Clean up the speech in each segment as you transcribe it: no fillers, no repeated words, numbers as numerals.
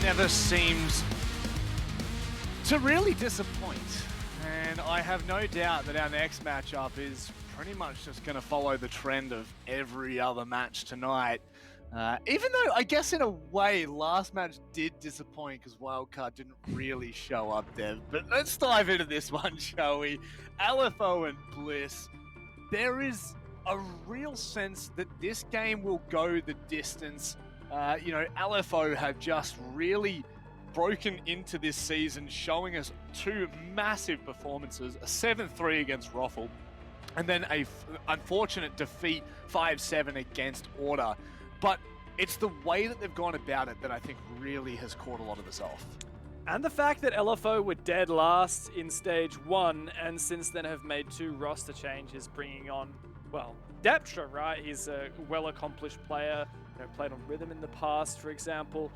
never seems to really disappoint. And I have no doubt that our next matchup is pretty much just going to follow the trend of every other match tonight. Even though, I guess in a way, last match did disappoint because Wildcard didn't really show up, Dev. But let's dive into this one, shall we? LFO and Bliss. There is a real sense that this game will go the distance. LFO have just really broken into this season, showing us two massive performances, a 7-3 against Roffle, and then a unfortunate defeat 5-7 against Order. But it's the way that they've gone about it that I think really has caught a lot of us off. And the fact that LFO were dead last in stage 1 and since then have made 2 roster changes, bringing on, well, Deptra, right? He's a well-accomplished player, played on Rhythm in the past, for example.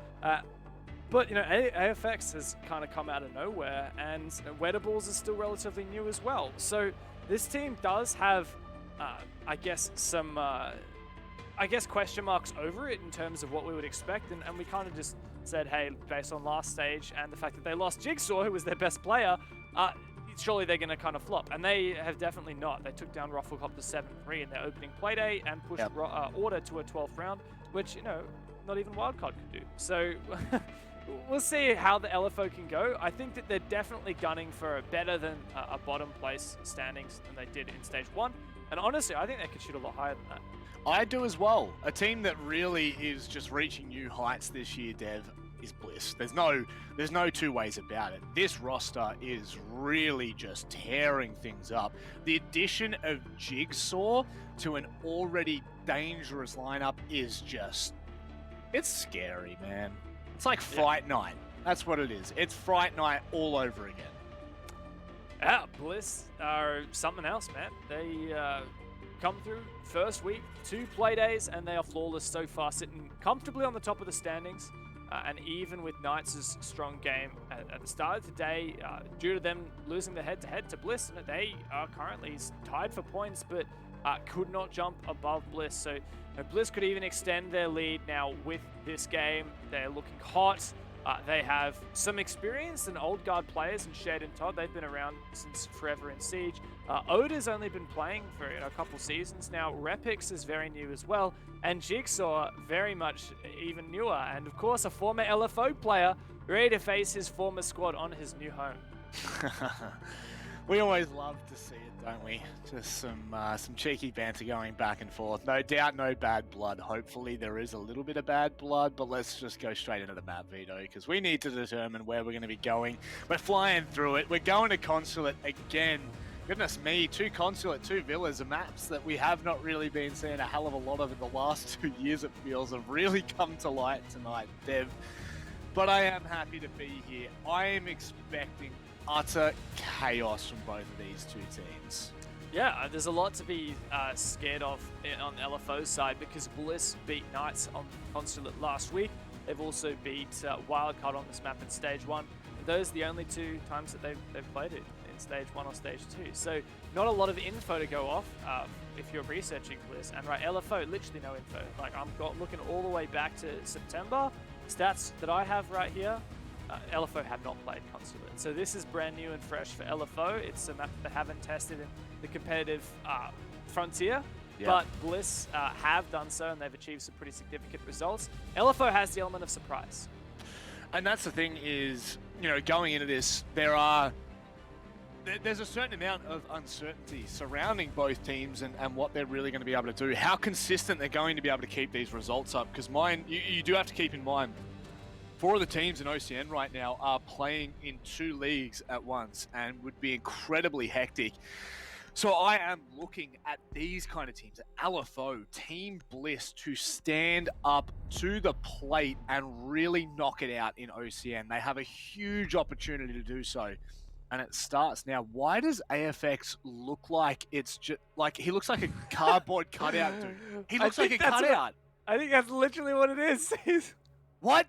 But, AFX has kind of come out of nowhere, and Wettables is still relatively new as well. So this team does have, some question marks over it in terms of what we would expect, and we kind of just said, hey, based on last stage and the fact that they lost Jigsaw, who was their best player, surely they're going to kind of flop. And they have definitely not. They took down Rufflecop to 7-3 in their opening Playday and pushed Order to a 12th round, which, not even Wildcard could do. So we'll see how the LFO can go. I think that they're definitely gunning for a better than a bottom place standings than they did in stage 1. And honestly, I think they could shoot a lot higher than that. I do as well. A team that really is just reaching new heights this year, Dev, is Bliss. There's no two ways about it. This roster is really just tearing things up. The addition of Jigsaw to an already dangerous lineup is just... it's scary, man. It's like Fright Night. That's what it is. It's Fright Night all over again. Yeah, Bliss are something else, man. They come through first week, 2 Playdays, and they are flawless so far, sitting comfortably on the top of the standings. And even with Knights' strong game at the start of today, due to them losing the head-to-head to Bliss, they are currently tied for points, but could not jump above Bliss. So Bliss could even extend their lead now with this game. They're looking hot. They have some experience and old guard players in Shade and Todd. They've been around since forever in Siege. Oda's only been playing for a couple seasons now. Repix is very new as well. And Jigsaw, very much even newer. And of course, a former LFO player ready to face his former squad on his new home. We always love to see it, don't we? Just some cheeky banter going back and forth. No doubt, no bad blood. Hopefully there is a little bit of bad blood, but let's just go straight into the map, Vito, because we need to determine where we're going to be going. We're flying through it. We're going to Consulate again. Goodness me, 2 Consulate, 2 Villas, maps that we have not really been seeing a hell of a lot of in the last 2 years, it feels, have really come to light tonight, Dev. But I am happy to be here. I am expecting utter chaos from both of these 2 teams. Yeah, there's a lot to be scared of on LFO's side because Bliss beat Knights on Consulate last week. They've also beat Wildcard on this map in stage 1. And those are the only 2 times that they've played it in stage 1 or stage 2. So not a lot of info to go off if you're researching Bliss. And right, LFO, literally no info. Like I'm looking all the way back to September. Stats that I have right here. LFO have not played Consulate. So this is brand new and fresh for LFO. It's a map that they haven't tested in the competitive frontier, but Bliss have done so and they've achieved some pretty significant results. LFO has the element of surprise. And that's the thing is, going into this, there's a certain amount of uncertainty surrounding both teams and what they're really going to be able to do, how consistent they're going to be able to keep these results up, because you do have to keep in mind, 4 of the teams in OCN right now are playing in 2 leagues at once and would be incredibly hectic. So I am looking at these kind of teams, LFO, Team Bliss, to stand up to the plate and really knock it out in OCN. They have a huge opportunity to do so. And it starts now. Why does AFX look like it's just like he looks like a cardboard cutout, dude? He looks like a cutout. I think that's literally what it is. What?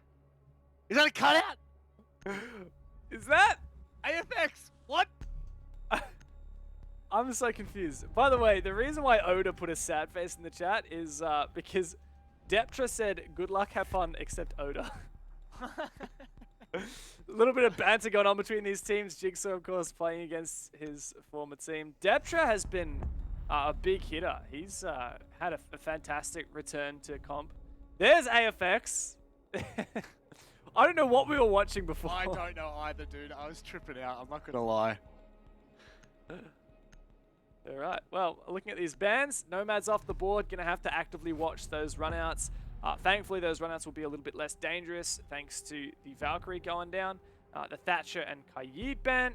Is that a cutout? Is that? AFX, what? I'm so confused. By the way, the reason why Oda put a sad face in the chat is because Deptra said, good luck, have fun, except Oda. A little bit of banter going on between these teams. Jigsaw, of course, playing against his former team. Deptra has been a big hitter. He's had a fantastic return to comp. There's AFX. I don't know what we were watching before. I don't know either, dude. I was tripping out. I'm not going to lie. All right. Well, looking at these bans, Nomad's off the board. Going to have to actively watch those runouts. Thankfully, those runouts will be a little bit less dangerous thanks to the Valkyrie going down. The Thatcher and Kaid ban.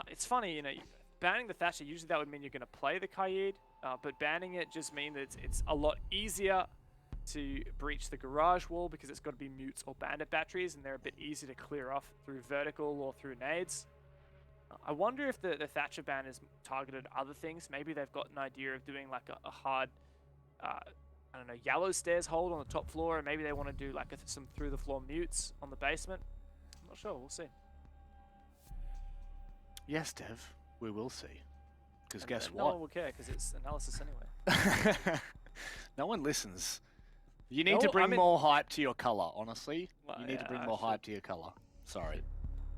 It's funny, you know, banning the Thatcher, usually that would mean you're going to play the Kaid, but banning it just means that it's a lot easier to breach the garage wall because it's got to be mutes or bandit batteries, and they're a bit easier to clear off through vertical or through nades. I wonder if the Thatcher ban is targeted at other things. Maybe they've got an idea of doing like a hard, I don't know, yellow stairs hold on the top floor, and maybe they want to do like some through the floor mutes on the basement. I'm not sure. We'll see. Yes, Dev, we will see. Because guess No what? one will care because it's analysis anyway. No one listens. You need to bring more hype to your color, honestly. Well, you need to bring more hype to your color. Sorry.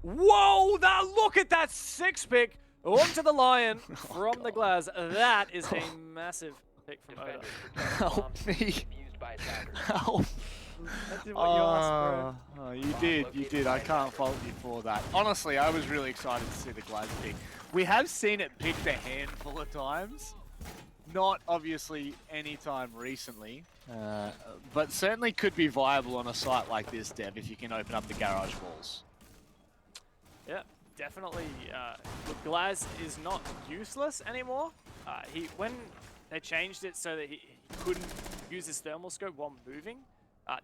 Whoa! Look at that six pick onto the Lion from the Glaz. That is a massive pick from Oda. Help me. Help. That did what you asked, bro. You did. I can't fault you for that. Honestly, I was really excited to see the Glaz pick. We have seen it picked a handful of times. Not obviously any time recently, but certainly could be viable on a site like this, Dev, if you can open up the garage walls. Yeah, definitely. Look, Glaz is not useless anymore. When they changed it so that he couldn't use his thermal scope while moving,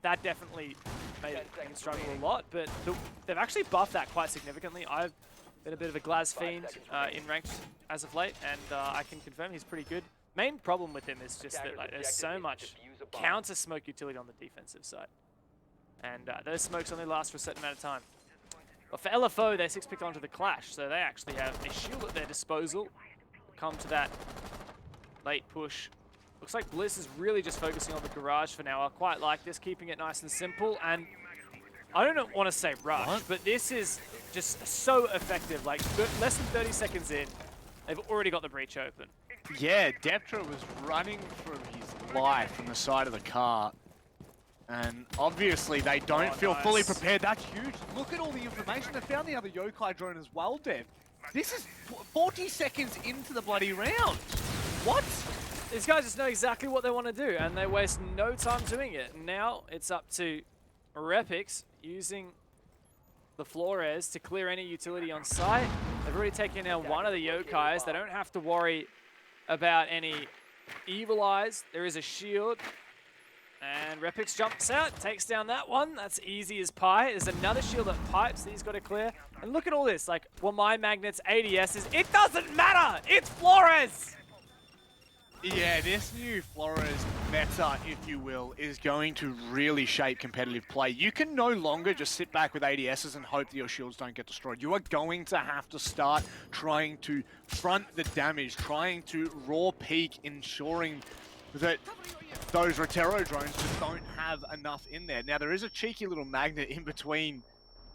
that definitely made him struggle a lot. But they've actually buffed that quite significantly. I've been a bit of a Glaz fiend in ranked as of late, and I can confirm he's pretty good. Main problem with him is just that like, there's so much counter smoke utility on the defensive side, and those smokes only last for a certain amount of time. But for LFO, they're 6-picked onto the Clash, so they actually have a shield at their disposal. Come to that late push. Looks like Bliss is really just focusing on the garage for now. I quite like this, keeping it nice and simple. And I don't want to say rush, but this is just so effective. Like less than 30 seconds in, they've already got the breach open. Yeah, Deptra was running for his life from the side of the car. And obviously they don't feel fully prepared. That's huge. Look at all the information. They found the other Yokai drone as well, Dev. This is 40 seconds into the bloody round. What? These guys just know exactly what they want to do, and they waste no time doing it. Now it's up to Repix using the Flores to clear any utility on site. They've already taken out one of the Yokais. They don't have to worry about any Evil Eyes. There is a shield. And Repix jumps out, takes down that one. That's easy as pie. There's another shield that pipes that he's got to clear. And look at all this. Like, well, my Magnets, ADSs, it doesn't matter! It's Flores! Yeah, this new Flores meta, if you will, is going to really shape competitive play. You can no longer just sit back with ADSs and hope that your shields don't get destroyed. You are going to have to start trying to front the damage, trying to raw peak, ensuring that those Rotero drones just don't have enough in there. Now, there is a cheeky little magnet in between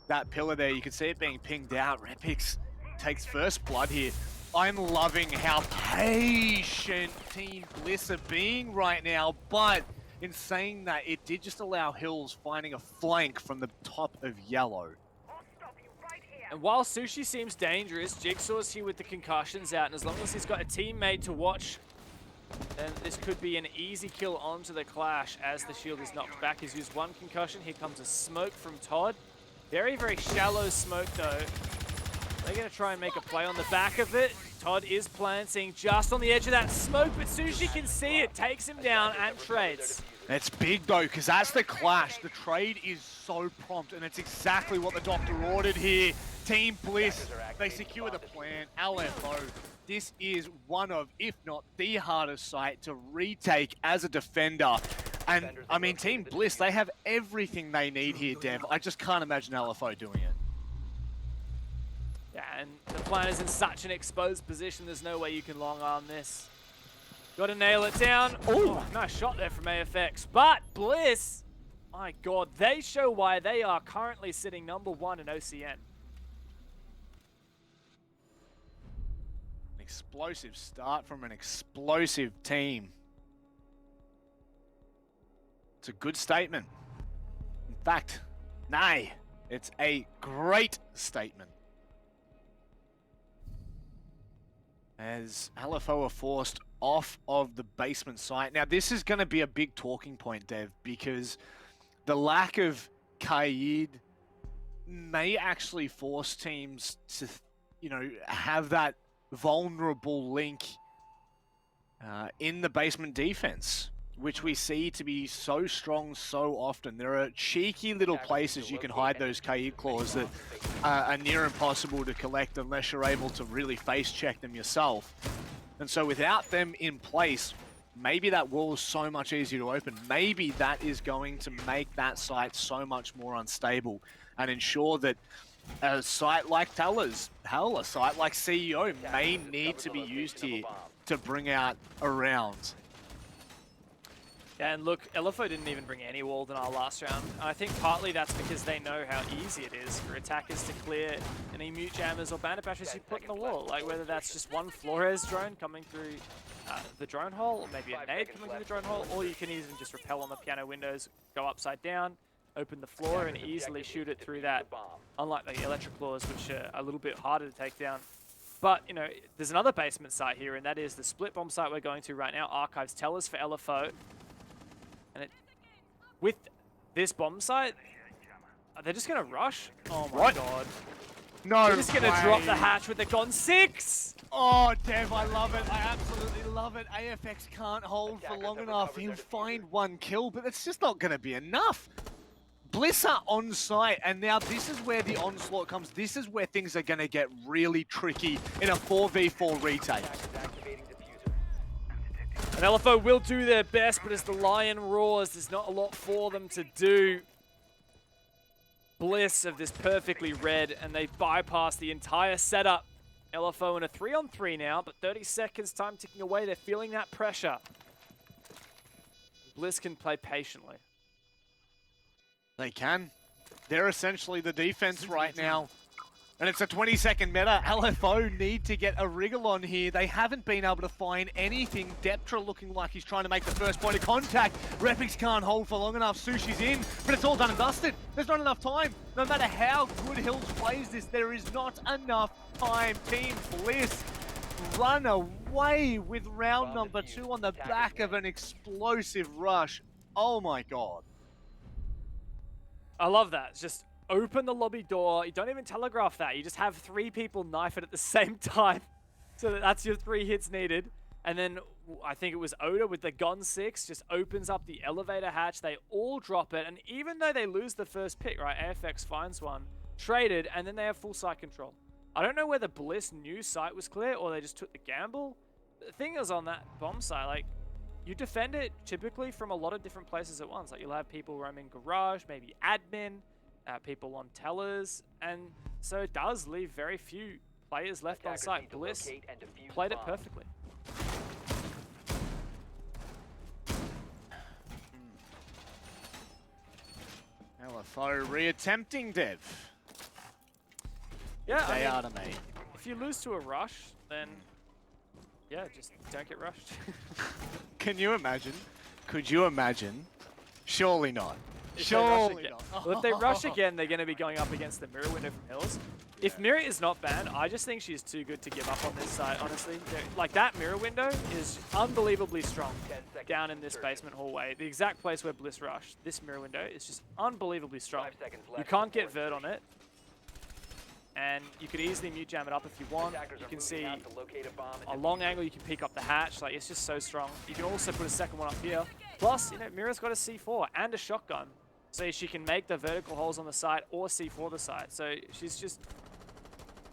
that pillar there. You can see it being pinged out. Repix takes first blood here. I'm loving how patient Team Bliss are being right now, but in saying that, it did just allow Hills finding a flank from the top of yellow. And while Sushi seems dangerous, Jigsaw's here with the concussions out, and as long as he's got a teammate to watch, then this could be an easy kill onto the Clash as the shield is knocked back. He's used one concussion. Here comes a smoke from Todd. Very, very shallow smoke, though. They're going to try and make a play on the back of it. Todd is planting just on the edge of that smoke, but Sushi can see it, takes him down and trades. It's big though, because that's the Clash. The trade is so prompt, and it's exactly what the Doctor ordered here. Team Bliss, they secure the plan. LFO, this is one of, if not the hardest site to retake as a defender. And I mean, Team Bliss, they have everything they need here, Dev. I just can't imagine LFO doing it. Yeah, and the plan is in such an exposed position, there's no way you can long arm this. Got to nail it down. Oh, nice shot there from AFX. But Bliss My God, they show why they are currently sitting #1 in OCN. An explosive start from an explosive team. It's a good statement. In fact, nay, it's a great statement. As LFO are forced off of the basement site. Now, this is going to be a big talking point, Dev, because the lack of Kaid may actually force teams to, you know, have that vulnerable link in the basement defense, which we see to be so strong so often. There are cheeky little places you can hide those Kaid claws that are near impossible to collect unless you're able to really face check them yourself. And so without them in place, maybe that wall is so much easier to open. Maybe that is going to make that site so much more unstable and ensure that a site like Teller's, hell, a site like CEO may need to be used here to bring out a round. Yeah, and look, LFO didn't even bring any walled in our last round. And I think partly that's because they know how easy it is for attackers to clear any mute jammers or bandit bashers you put in the wall. Like whether that's just one Flores drone coming through the drone hole, or maybe a nade coming through the drone hole, or you can even just rappel on the piano windows, go upside down, open the floor, and easily shoot it through that. Unlike the electric claws, which are a little bit harder to take down. But, you know, there's another basement site here, and that is the split bomb site we're going to right now. Archives Tellers for LFO. And with this bomb site, they're just going to rush. Oh my God. No, they're just going to drop the hatch with the Gon 6. Oh, Dev, I love it. I absolutely love it. AFX can't hold for long enough. He'll find one kill, but it's just not going to be enough. Bliss are on site, and now this is where the onslaught comes. This is where things are going to get really tricky in a 4v4 retake. And LFO will do their best, but as the lion roars, there's not a lot for them to do. Bliss of this perfectly red, and they bypass the entire setup. LFO in a 3-on-3 now, but 30 seconds time ticking away. They're feeling that pressure. Bliss can play patiently. They can. They're essentially the defense right now. And it's a 20-second meta. LFO need to get a wriggle on here. They haven't been able to find anything. Deptra looking like he's trying to make the first point of contact. Repix can't hold for long enough. Sushi's in, but it's all done and dusted. There's not enough time. No matter how good Hills plays this, there is not enough time. Team Bliss run away with round number 2 on the back of an explosive rush. Oh my God. I love that. It's just open the lobby door. You don't even telegraph that. You just have 3 people knife it at the same time. So that's your 3 hits needed. And then I think it was Oda with the Gon 6 just opens up the elevator hatch. They all drop it. And even though they lose the first pick, right, AFX finds one, traded, and then they have full site control. I don't know whether Bliss knew site was clear or they just took the gamble. The thing is on that bomb site, like, you defend it typically from a lot of different places at once. Like you'll have people roaming garage, maybe admin, people on tellers, and so it does leave very few players left on site. Bliss played it perfectly. LFO re-attempting Dev. Yeah, They are to me. If you lose to a rush, then yeah, just don't get rushed. Can you imagine? Could you imagine? Surely not. Surely not. Well, if they rush again, they're going to be going up against the mirror window from Hills. Yeah. If Mirror is not banned, I just think she's too good to give up on this side, honestly. Like, that mirror window is unbelievably strong down in this basement hallway. The exact place where Bliss rushed, this mirror window is just unbelievably strong. You can't get Vert on it. And you could easily mute jam it up if you want. You can see a long angle, you can pick up the hatch. Like, it's just so strong. You can also put a second one up here. Plus, you know, Mira's got a C4 and a shotgun. So she can make the vertical holes on the side or C4 the side. So she's just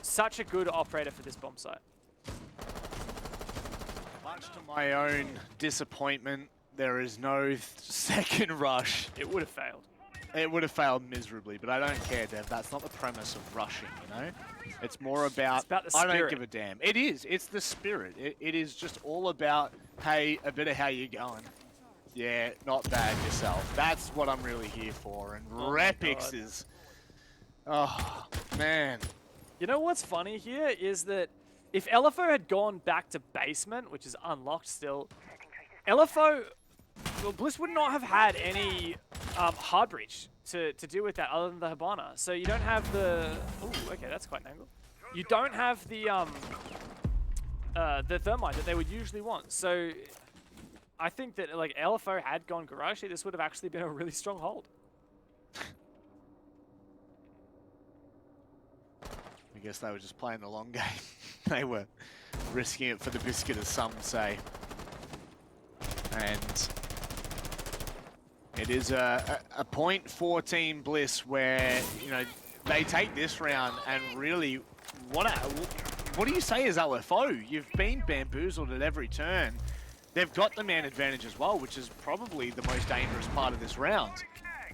such a good operator for this bomb site. Much to my own disappointment, there is no second rush. It would have failed. It would have failed miserably, but I don't care, Dev. That's not the premise of rushing, you know? It's more about, the I spirit. don't give a damn. It is. It's the spirit. It is just all about, hey, a bit of how you're going. Yeah, not bad yourself. That's what I'm really here for. And Oh my Repix God. is... Oh, man. You know what's funny here is that if LFO had gone back to basement, which is unlocked still, LFO, well, Bliss would not have had any hard breach to deal with that other than the Hibana. So you don't have the... Ooh, okay, that's quite an angle. You don't have the Thermite that they would usually want. So I think that like LFO had gone Garage, this would have actually been a really strong hold. I guess they were just playing the long game. They were risking it for the biscuit, as some say. And it is a point for Team Bliss where, you know, they take this round and really, what do you say as LFO? You've been bamboozled at every turn. They've got the man advantage as well, which is probably the most dangerous part of this round.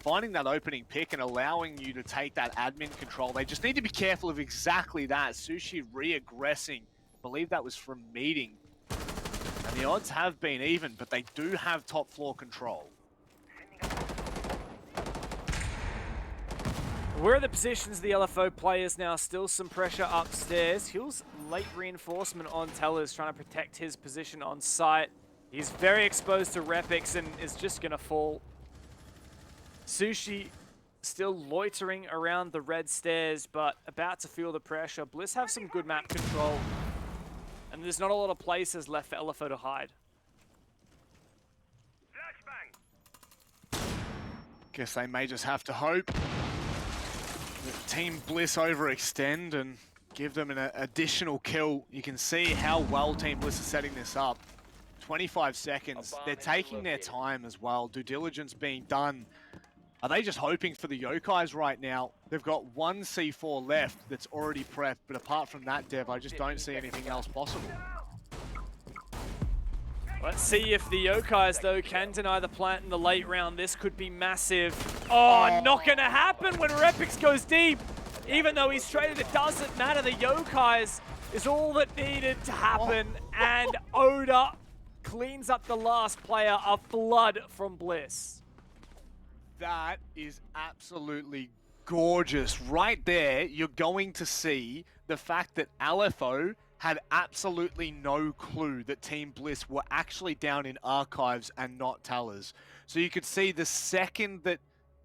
Finding that opening pick and allowing you to take that admin control. They just need to be careful of exactly that. Sushi re-aggressing. I believe that was from meeting. And the odds have been even, but they do have top floor control. Where are the positions of the LFO players now? Still some pressure upstairs. Hill's late reinforcement on Tellers, trying to protect his position on site. He's very exposed to Repix and is just going to fall. Sushi still loitering around the red stairs, but about to feel the pressure. Bliss have some good map control, and there's not a lot of places left for LFO to hide. Guess they may just have to hope that Team Bliss overextend and give them an additional kill. You can see how well Team Bliss is setting this up. 25 seconds. They're taking their time as well. Due diligence being done. Are they just hoping for the Yokais right now? They've got one C4 left that's already prepped, but apart from that, Dev, I just don't see anything else possible. Let's see if the Yokais, though, can deny the plant in the late round. This could be massive. Oh, not going to happen when Repix goes deep. Even though he's traded, it doesn't matter. The Yokais is all that needed to happen, and Oda cleans up the last player of blood from Bliss. That is absolutely gorgeous. Right there, you're going to see the fact that LFO had absolutely no clue that Team Bliss were actually down in archives and not tellers. So you could see the second that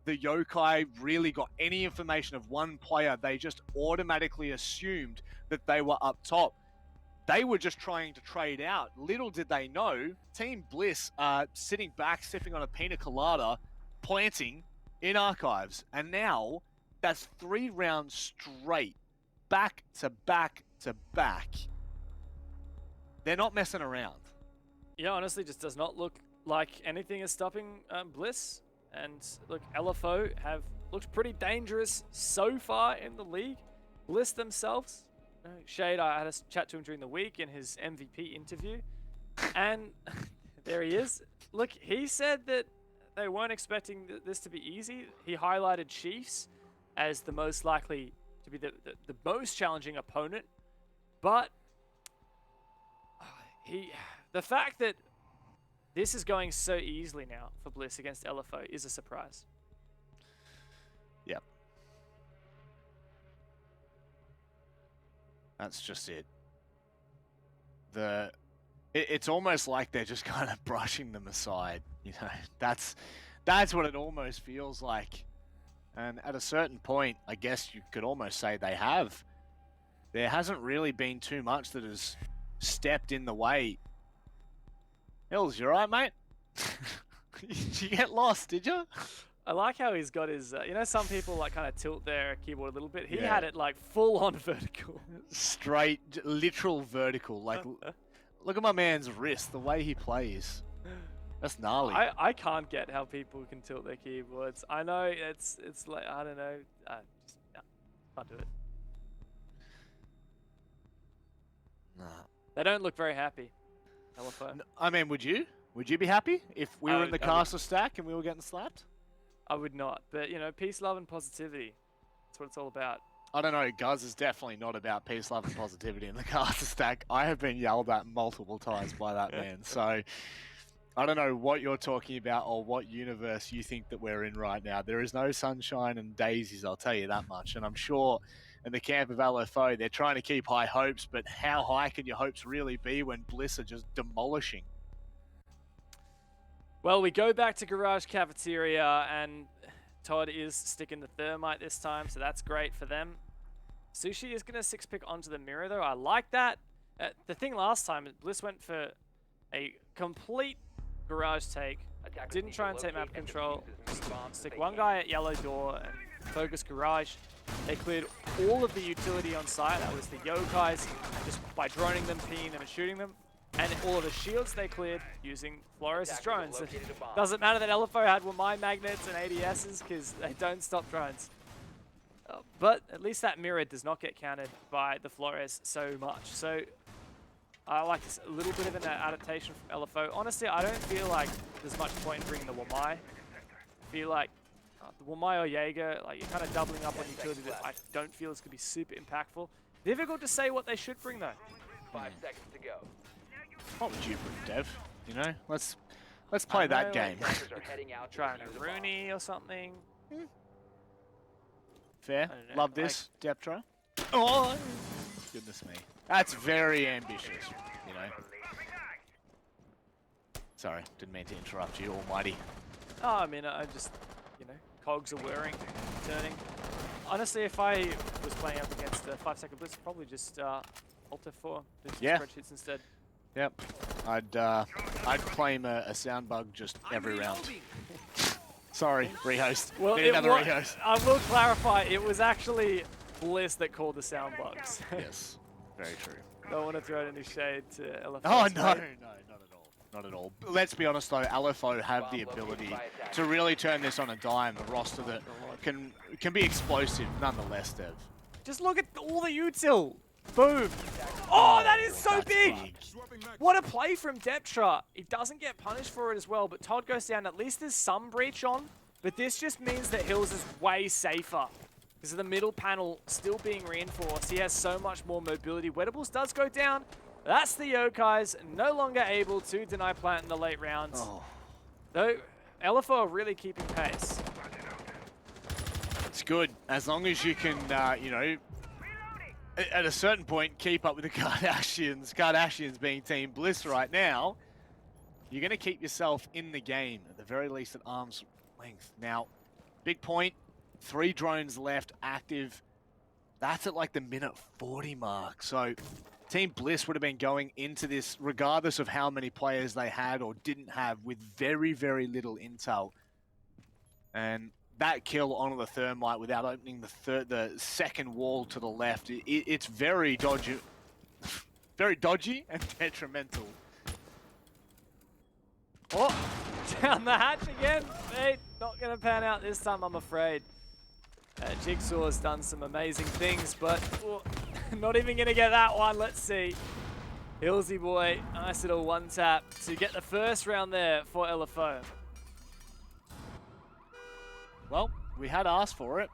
the Yokai really got any information of one player, they just automatically assumed that they were up top. They were just trying to trade out. Little did they know, Team Bliss are sitting back, sipping on a pina colada, planting in archives. And now, that's 3 rounds straight, back to back to back. They're not messing around. Yeah, honestly, just does not look like anything is stopping Bliss. And look, LFO have looked pretty dangerous so far in the league. Bliss themselves, Shade, I had a chat to him during the week in his MVP interview. And there he is. Look, he said that they weren't expecting this to be easy. He highlighted Chiefs as the most likely to be the most challenging opponent. But the fact that this is going so easily now for Bliss against LFO is a surprise. Yep. That's just it. It's almost like they're just kind of brushing them aside. You know, that's what it almost feels like. And at a certain point, I guess you could almost say they have. There hasn't really been too much that has stepped in the way. Hills, you alright, mate? Did you get lost, did you? I like how he's got his, you know, some people like kind of tilt their keyboard a little bit. He Yeah. had it like full on vertical. Straight, literal vertical. Like, look at my man's wrist, the way he plays. That's gnarly. I can't get how people can tilt their keyboards. I know it's like, I don't know. Just, no, can't do it. Nah. They don't look very happy. LFO. I mean, would you? Would you be happy if we were in the I would. caster stack and we were getting slapped? I would not. But, you know, peace, love, and positivity. That's what it's all about. I don't know. Guz is definitely not about peace, love, and positivity in the caster stack. I have been yelled at multiple times by that man. So, I don't know what you're talking about or what universe you think that we're in right now. There is no sunshine and daisies, I'll tell you that much. And I'm sure in the camp of LFO, they're trying to keep high hopes, but how high can your hopes really be when Bliss are just demolishing? Well, we go back to Garage Cafeteria, and Todd is sticking the thermite this time, so that's great for them. Sushi is going to 6-pick onto the mirror, though. I like that. The thing last time, Bliss went for a complete garage take. Didn't try and take map control. Stick one guy at yellow door and focus garage. They cleared all of the utility on site. That was the Yokais, just by droning them, pinging them, and shooting them. And all of the shields they cleared using Flores' drones. It doesn't matter that LFO had Wamai magnets and ADSs because they don't stop drones. But at least that mirror does not get counted by the Flores so much. So I like this, a little bit of an adaptation from LFO. Honestly, I don't feel like there's much point in bringing the Wamai. I feel like the Wamai or Jaeger, like you're kind of doubling up on utility that I don't feel is going to be super impactful. Difficult to say what they should bring though. 5 seconds to go. What would you bring, Dev? You know, let's play that game. Trying a Rooney or something. Fair. know, Love this, Deptra. Oh, goodness me. That's very ambitious, you know. Sorry, didn't mean to interrupt you, almighty. Oh, I mean, I just, you know, cogs are whirring, turning. Honestly, if I was playing up against a 5-second Bliss, I'd probably just Alt F4, do some spreadsheets instead. Yep. I'd claim a sound bug just every round. Sorry, rehost. Well, Need another rehost. I will clarify, it was actually Bliss that called the sound bugs. Yes, very true. Don't want to throw any shade to LFO. Oh, no, not at all. Not at all. Let's be honest, though, LFO have the ability to really turn this on a dime, a roster that can be explosive nonetheless, Dev. Just look at all the util. Boom. Oh, that is so big. What a play from Deptra. He doesn't get punished for it as well, but Todd goes down. At least there's some breach on, but this just means that Hills is way safer because of the middle panel still being reinforced. He has so much more mobility. Wetables does go down. That's the Yokais, no longer able to deny plant in the late rounds. Oh. Though, LFO are really keeping pace. It's good, as long as you can, you know, at a certain point, keep up with the Kardashians. Kardashians being Team Bliss right now. You're going to keep yourself in the game, at the very least at arm's length. Now, big point, 3 drones left active. That's at like the minute 40 mark. So Team Bliss would have been going into this, regardless of how many players they had or didn't have, with very, very little intel. And that kill onto the thermite without opening the second wall to the left, it's very dodgy, and detrimental. Oh, down the hatch again. Hey, not going to pan out this time, I'm afraid. Jigsaw's done some amazing things, but not even going to get that one. Let's see. Hillsy boy, nice little one tap to get the first round there for LFO. Well, we had asked for it.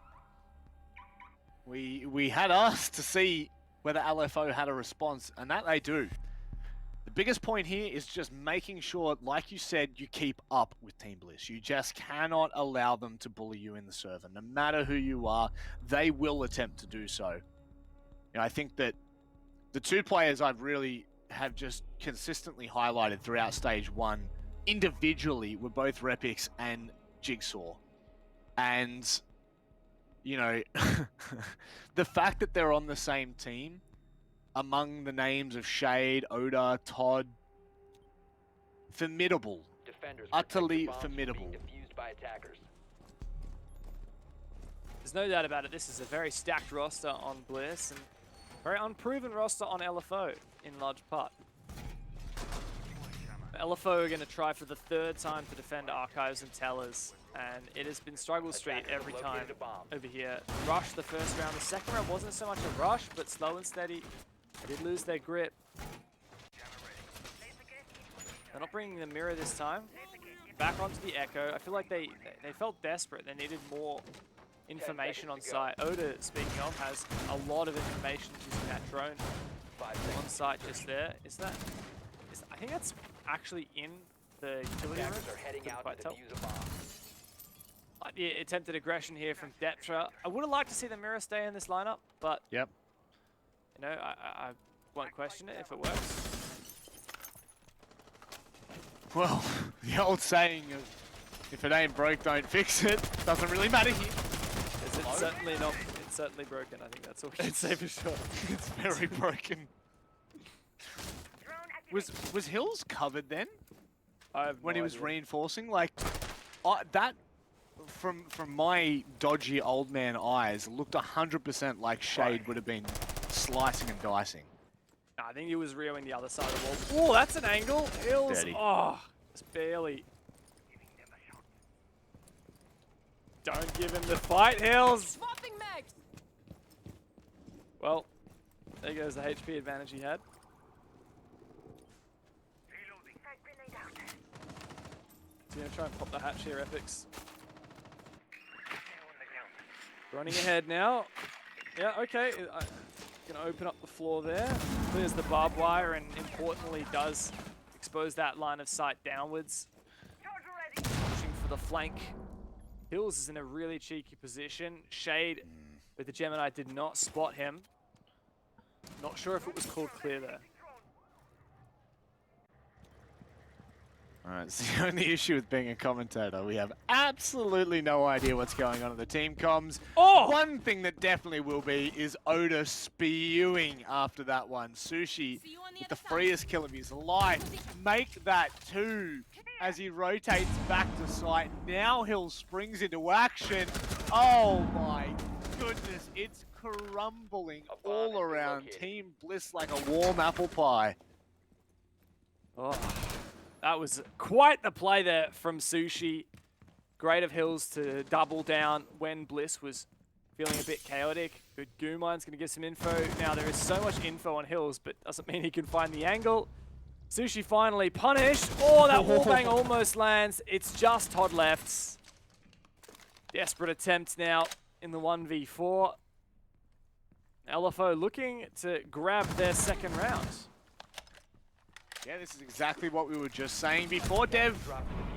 We had asked to see whether LFO had a response, and that they do. The biggest point here is just making sure, like you said, you keep up with Team Bliss. You just cannot allow them to bully you in the server. No matter who you are, they will attempt to do so. You know, I think that the 2 players I've really have just consistently highlighted throughout Stage 1 individually were both Repix and Jigsaw. And, you know, the fact that they're on the same team, among the names of Shade, Oda, Todd, formidable. Utterly formidable. There's no doubt about it. This is a very stacked roster on Bliss and very unproven roster on LFO in large part. LFO are going to try for the 3rd time to defend Archives and Tellers. And it has been struggle street every time over here. Rush the first round. The second round wasn't so much a rush, but slow and steady. They did lose their grip. They're not bringing the mirror this time. Back onto the Echo. I feel like they felt desperate. They needed more information on site. Oda, speaking of, has a lot of information using that drone on site just there. I think that's actually in the utility room. Attackers are heading Couldn't out quite to tell. defuse a bomb. Yeah, attempted aggression here from Deptra. I would have liked to see the mirror stay in this lineup, but Yep. you know, I won't question it if it works. Well, the old saying of if it ain't broke, don't fix it doesn't really matter here. It's certainly not. It's certainly broken. I think that's all we can say for sure. It's very broken. Was Hills covered then I have when no he was idea. reinforcing? Like that from my dodgy old man eyes looked 100% like Shade would have been slicing and dicing. Nah, I think he was reeling the other side of the wall. Oh, that's an angle. Hills. Dirty. Oh, just barely. Don't give him the fight, Hills. Swapping mags. Well, there goes the HP advantage he had. So you're gonna try and pop the hatch here, Epics. Running ahead now. Yeah, okay. Gonna open up the floor there. Clears the barbed wire and importantly does expose that line of sight downwards. Pushing for the flank. Hills is in a really cheeky position. Shade with the Gemini did not spot him. Not sure if it was called clear there. Alright, so the only issue with being a commentator, we have absolutely no idea what's going on in the team comms. Oh! One thing that definitely will be is Oda spewing after that one. Sushi with the freest kill of his life. Make that 2 as he rotates back to sight. Now Hill springs into action. Oh my goodness, it's crumbling all around. Team Bliss like a warm apple pie. Oh, that was quite the play there from Sushi. Great of Hills to double down when Bliss was feeling a bit chaotic. Good Goomine's going to get some info. Now, there is so much info on Hills, but doesn't mean he can find the angle. Sushi finally punished. Oh, that wallbang almost lands. It's just Todd left. Desperate attempt now in the 1v4. LFO looking to grab their second round. Yeah, this is exactly what we were just saying before, Dev.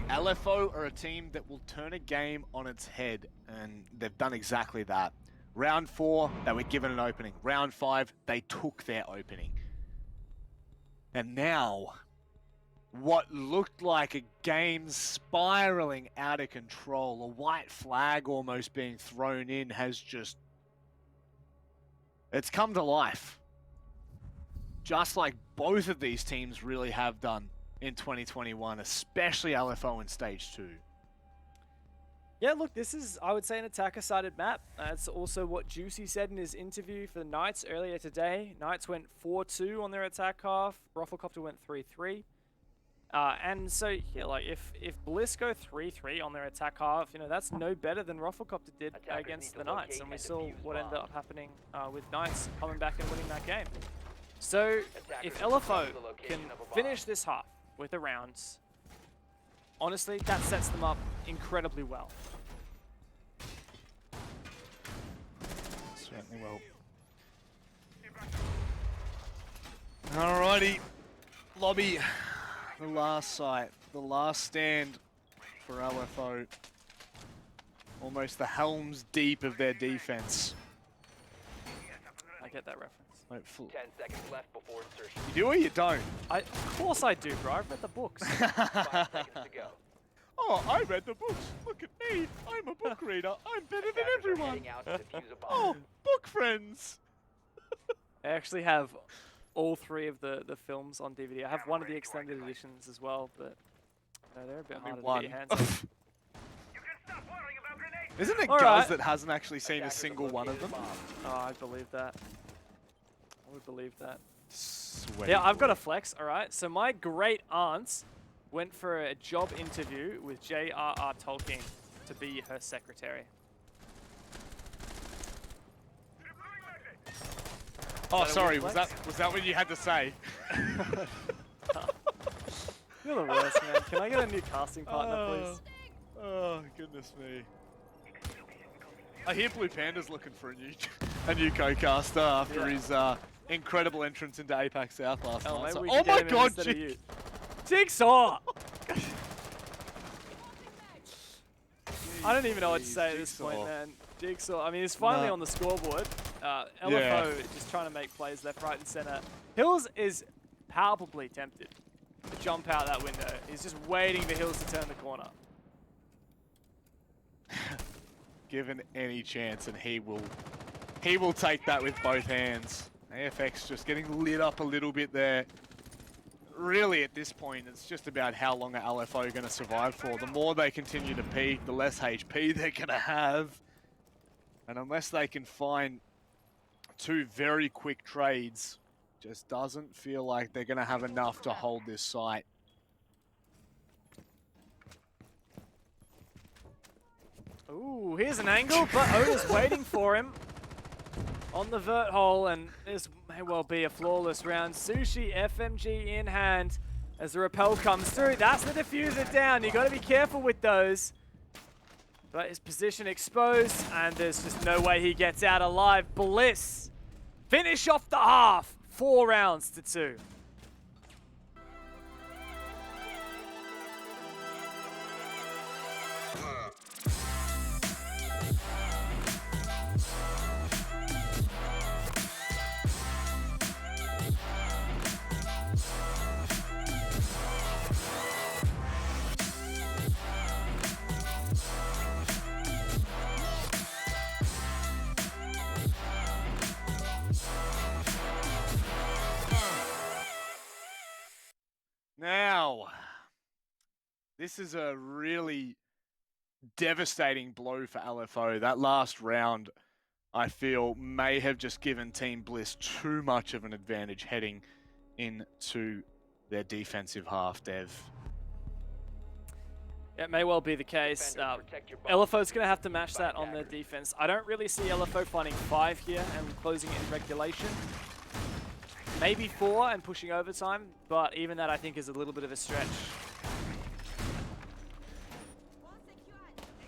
LFO are a team that will turn a game on its head, and they've done exactly that. Round 4, they were given an opening. Round 5, they took their opening. And now, what looked like a game spiraling out of control, a white flag almost being thrown in, has just... it's come to life. Just like both of these teams really have done in 2021, especially LFO in Stage 2. Yeah, look, this is, I would say, an attacker-sided map. That's also what Juicy said in his interview for the Knights earlier today. Knights went 4-2 on their attack half. Rufflecopter went 3-3. And so, yeah, like, if Bliss go 3-3 on their attack half, you know, that's no better than Rufflecopter did against the Knights. And we saw what ended up happening with Knights coming back and winning that game. So, if LFO can finish this half with the rounds, honestly, that sets them up incredibly well. Certainly will. Alrighty, lobby, the last site, the last stand for LFO. Almost the Helm's Deep of their defense. I get that reference. Wait, 10 seconds left before insertion. you do or you don't? Of course I do, bro. I've read the books. 5 seconds to go. Oh, I read the books. Look at me. I'm a book reader. I'm better than Attackers are everyone. heading out to defuse a bomb. Oh, book friends. I actually have all 3 of the films on DVD. I have one of the extended editions as well, but they're a bit harder to get your hands on. Isn't it All Guz right. that hasn't actually seen a Attackers single have one of located them? a bomb. Oh, I believe that. I would believe that. Sweaty Yeah, I've got boy. a flex, alright? So my great aunt went for a job interview with J.R.R. Tolkien to be her secretary. Oh, Is that a sorry. weird Was flex? that what you had to say? You're the worst, man. Can I get a new casting partner, please? Oh, goodness me. I hear Blue Panda's looking for a new co-caster after his incredible entrance into APAC South last Oh, night. maybe So, we oh can my get him god, instead of you. Jig- Jigsaw! I don't even know what to Jeez, say at this Jigsaw. point, man. Jigsaw, I mean, he's finally No. on the scoreboard. LFO Yeah. just trying to make plays left, right, and center. Hills is palpably tempted to jump out that window. He's just waiting for Hills to turn the corner. Given any chance, and he will take that with both hands. AFX just getting lit up a little bit there. Really, at this point, it's just about how long are LFO going to survive for. The more they continue to peak, the less HP they're going to have. And unless they can find two very quick trades, just doesn't feel like they're going to have enough to hold this site. Ooh, here's an angle, but Oda's waiting for him on the vert hole, and this may well be a flawless round. Sushi FMG in hand as the rappel comes through. That's the diffuser down. You got to be careful with those. But his position exposed, and there's just no way he gets out alive. Bliss finish off the half. 4 rounds to 2. Now, this is a really devastating blow for LFO. That last round, I feel, may have just given Team Bliss too much of an advantage heading into their defensive half, Dev. It may well be the case. LFO's going to have to match that on their defense. I don't really see LFO finding 5 here and closing it in regulation. Maybe 4 and pushing overtime, but even that I think is a little bit of a stretch.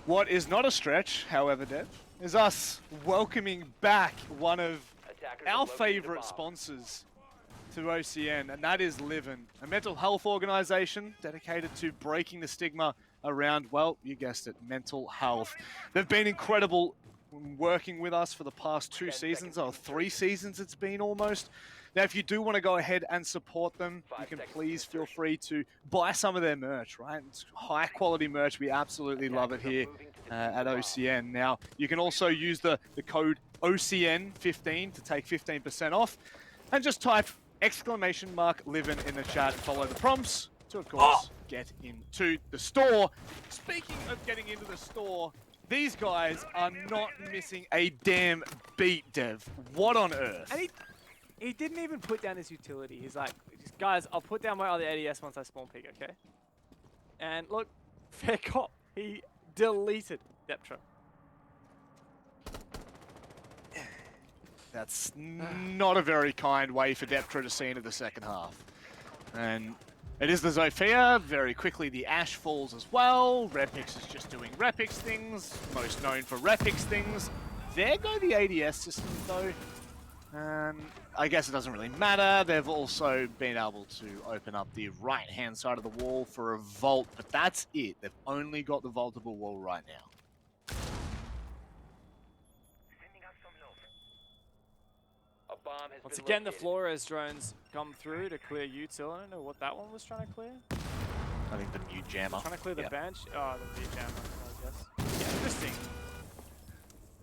What is not a stretch, however, Dev, is us welcoming back one of our favourite sponsors to OCN, and that is Livin, a mental health organisation dedicated to breaking the stigma around, well, you guessed it, mental health. They've been incredible working with us for the past 2 seasons, or 3 seasons it's been almost. Now, if you do want to go ahead and support them, you can please feel free to buy some of their merch, right? It's high quality merch. We absolutely love it here at OCN. Now, you can also use the code OCN15 to take 15% off, and just type !Livin in the chat and follow the prompts to, of course, get into the store. Speaking of getting into the store, these guys are not missing a damn beat, Dev. What on earth? And he didn't even put down his utility. He's like, guys, I'll put down my other ADS once I spawn pig, okay? And look, fair cop. He deleted Deptra. That's not a very kind way for Deptra to see into the second half. And it is the Zofia. Very quickly, the Ash falls as well. Repix is just doing Repix things. Most known for Repix things. There go the ADS system, though. I guess it doesn't really matter. They've also been able to open up the right-hand side of the wall for a vault, but that's it. They've only got the vaultable wall right now. Once again, the Flores drones come through to clear util. I don't know what that one was trying to clear. I think the mute jammer. Trying to clear the bench? Oh, the mute jammer, I guess. Yeah, interesting.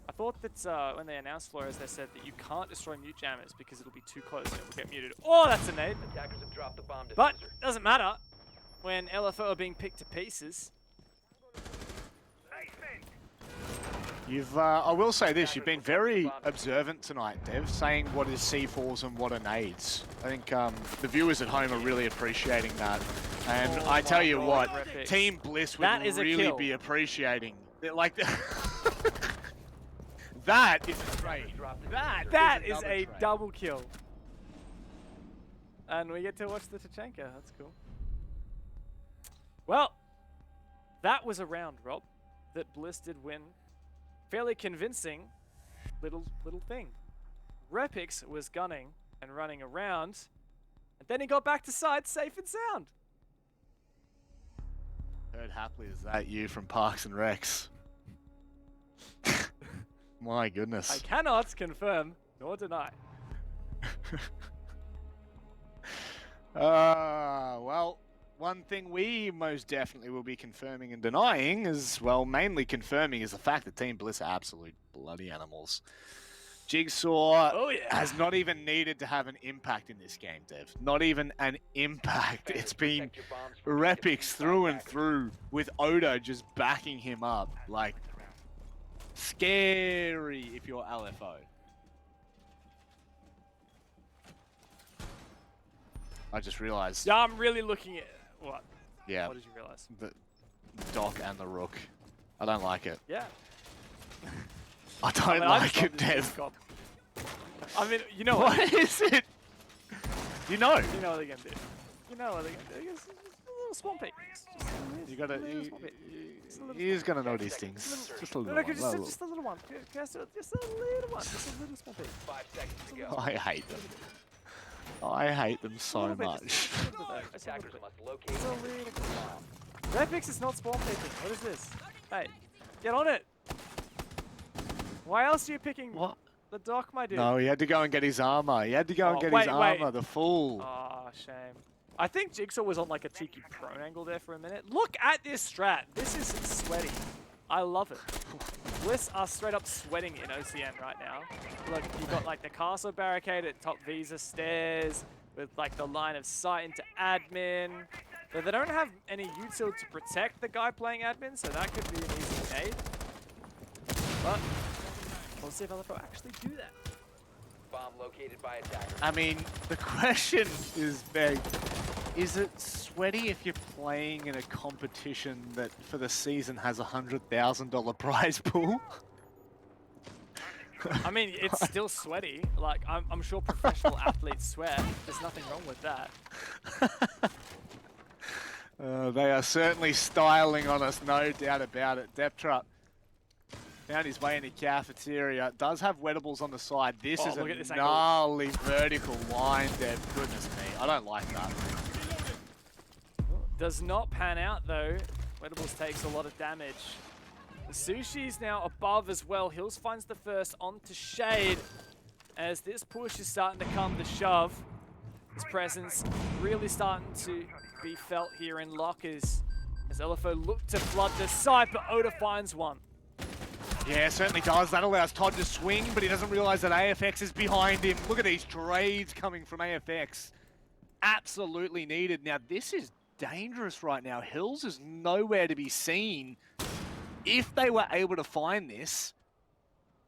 I thought that when they announced Flores, they said that you can't destroy mute jammers because it'll be too close and it will get muted. Oh, that's a nade. Attackers have dropped the bomb diffuser. But doesn't matter when LFO are being picked to pieces. I will say this, you've been very observant tonight, Dev, saying what is C4s and what are nades. I think the viewers at home are really appreciating that. And I tell you what, Repix. Team Bliss would really be appreciating it. Like, that is a trade. That is a double kill. And we get to watch the Tachenka. That's cool. Well, that was a round, Rob, that Bliss did win. Fairly convincing little thing. Repix was gunning and running around, and then he got back to side safe and sound. Heard happily, is that you from Parks and Recs? My I goodness. cannot confirm nor deny. Well, one thing we most definitely will be confirming and denying is, well, mainly confirming is the fact that Team Bliss are absolute bloody animals. Jigsaw Oh, yeah. has not even needed to have an impact in this game, Dev. Not even an impact. It's been Protect your bombs from being Repix defused through by and attackers. through with Oda just backing him up. Like, scary if you're LFO. I just realized. Yeah, I'm really looking at what? Yeah, What did you realize? the Doc and the Rook. I don't like it. Yeah. I don't I mean, I like just love it, this Dev. comp. I mean, you know what? What is it? You know. You know what they're gonna do. You know what they're gonna do. It's just a little swamp peak. You gotta. Just a little swamp peak. Just a little He's swamp gonna know peak. these things. Just a No, little no, one. just, Little- just a little one. Just a little one. Just a little swamp peak. 5 seconds to go. I hate them. I hate them A so little bit, much. just a little bit, just a Attackers little bit. must locate Just a and little defuse bit. the bomb. Repix is not spawn peeking. What is this? Hey, get on it. Why else are you picking What? the Doc, my dude? No, he had to go and get his armor. He had to go and Oh, get wait, his wait. armor. The fool. Ah, shame. I think Jigsaw was on like a cheeky prone angle there for a minute. Look at this strat. This is sweaty. I love it. Bliss are straight up sweating in OCN right now. Look, you've got like the castle barricade at top Visa stairs with like the line of sight into admin. But they don't have any util to protect the guy playing admin, so that could be an easy nade. But we'll see if LFO actually do that. Bomb located by attacker. I mean, the question is big. Is it sweaty if you're playing in a competition that for the season has a $100,000 prize pool? I mean, it's still sweaty. Like, I'm sure professional athletes sweat. There's nothing wrong with that. They are certainly styling on us, no doubt about it. Deptrap found his way in the cafeteria. Does have wettables on the side. This Oh, is look a at this angle. gnarly vertical line, Dev. Goodness me. I don't like that. Does not pan out, though. Wettables takes a lot of damage. The Sushi's now above as well. Hills finds the first onto Shade. As this push is starting to come to shove. His presence really starting to be felt here in lockers. As LFO look to flood the side, but Oda finds one. Yeah, certainly does. That allows Todd to swing, but he doesn't realize that AFX is behind him. Look at these trades coming from AFX. Absolutely needed. Now, this is dangerous right now. Hills is nowhere to be seen. If they were able to find this,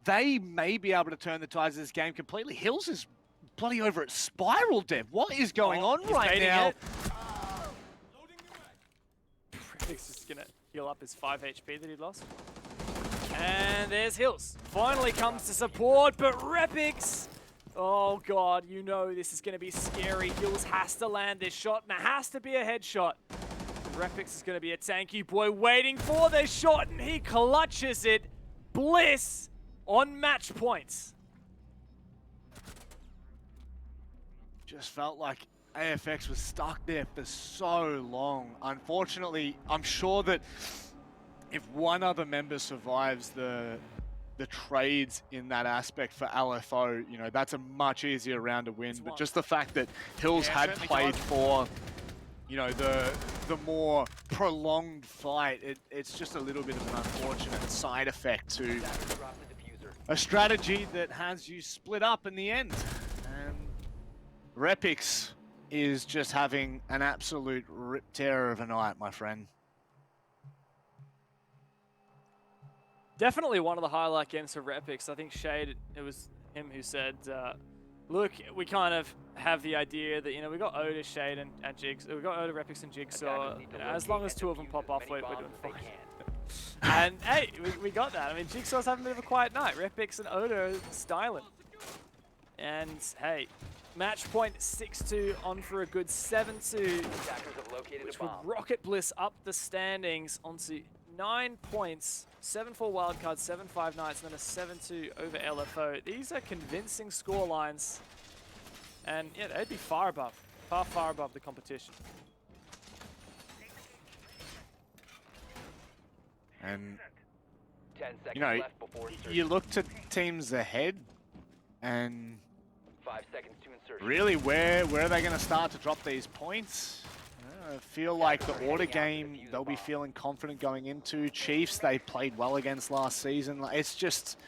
they may be able to turn the tides of this game completely. Hills is bloody over at Spiral, Dev. What is going on He's right baiting now? it. Predic's just gonna heal up his 5 HP that he lost. And there's Hills. Finally comes to support, but Repix! Oh god, you know this is gonna be scary. Hills has to land this shot, and it has to be a headshot. Repix is gonna be a tanky boy waiting for the shot, and he clutches it. Bliss on match points. Just felt like AFX was stuck there for so long. Unfortunately, I'm sure that if one other member survives the trades in that aspect for LFO, you know, that's a much easier round to win. But just the fact that Hills Yeah, had certainly played does. for, you know, the more prolonged fight, it's just a little bit of an unfortunate side effect to Attacker dropped the diffuser. a strategy that has you split up in the end. And Repix is just having an absolute rip tear of a night, my friend. Definitely one of the highlight games for Repix. I think Shade, it was him who said, look, we kind of have the idea that, you know, we got Oda, Shade, and Jigsaw. We got Oda, Repix, and Jigsaw. Attackers need to You know, as locate long as and two of them defuse pop as off, many we're bombs doing as they fine. can. And hey, we got that. I mean, Jigsaw's having a bit of a quiet night. Repix and Oda are styling. And hey, match point 6-2 on for a good 7-2, Attackers have located which a would bomb. rocket Bliss up the standings onto 9 points, 7-4 wildcard, 7-5 Knights, and then a 7-2 over LFO. These are convincing score lines. And yeah, they'd be far above the competition. And 10 seconds you know, left before insertion. you look to teams ahead, and 5 seconds to insertion. really, where are they going to start to drop these points? I feel like the order game, they'll be feeling confident going into. Chiefs, they played well against last season. It's just...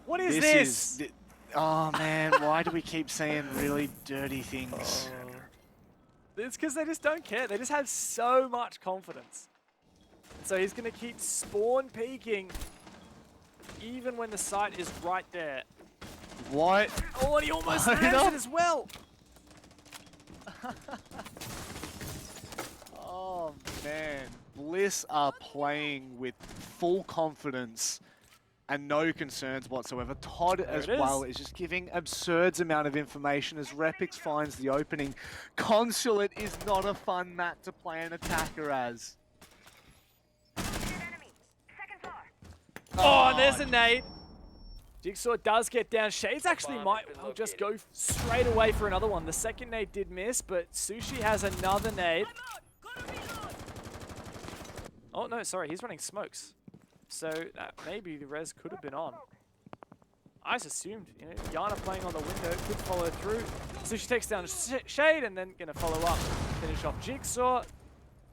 What is this? Oh, man, why do we keep saying really dirty things? It's because they just don't care. They just have so much confidence. So he's going to keep spawn peeking even when the site is right there. What? Oh, and he almost has it as well. Oh, man. Bliss are playing with full confidence and no concerns whatsoever. Todd as well is just giving absurd amount of information as Repix finds the opening. Consulate is not a fun map to play an attacker as. Oh, and there's a nade. Jigsaw does get down. Shades actually might well just go straight away for another one. The second nade did miss, but Sushi has another nade. Oh, no, sorry. He's running smokes. So maybe the res could have been on. I just assumed, you know, Yana playing on the window could follow through. Sushi takes down Shade and then going to follow up. Finish off Jigsaw.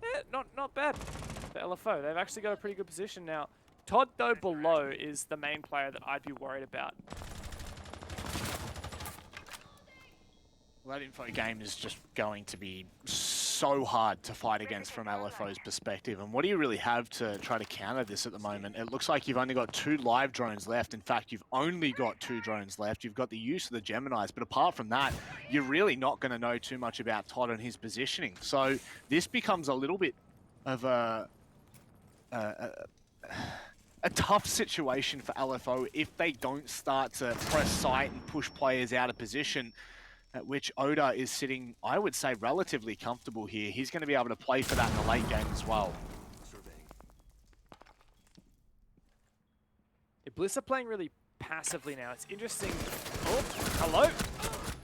Yeah, not bad for LFO. They've actually got a pretty good position now. Todd, though, below is the main player that I'd be worried about. Well, that info game is just going to be so hard to fight against from LFO's perspective. And what do you really have to try to counter this at the moment? It looks like you've only got 2 live drones left. In fact, you've only got 2 drones left. You've got the use of the Geminis. But apart from that, you're really not going to know too much about Todd and his positioning. So this becomes a little bit of a tough situation for LFO if they don't start to press site and push players out of position, at which Oda is sitting, I would say, relatively comfortable here. He's going to be able to play for that in the late game as well. Yeah, Bliss are playing really passively now. It's interesting. Oh, hello.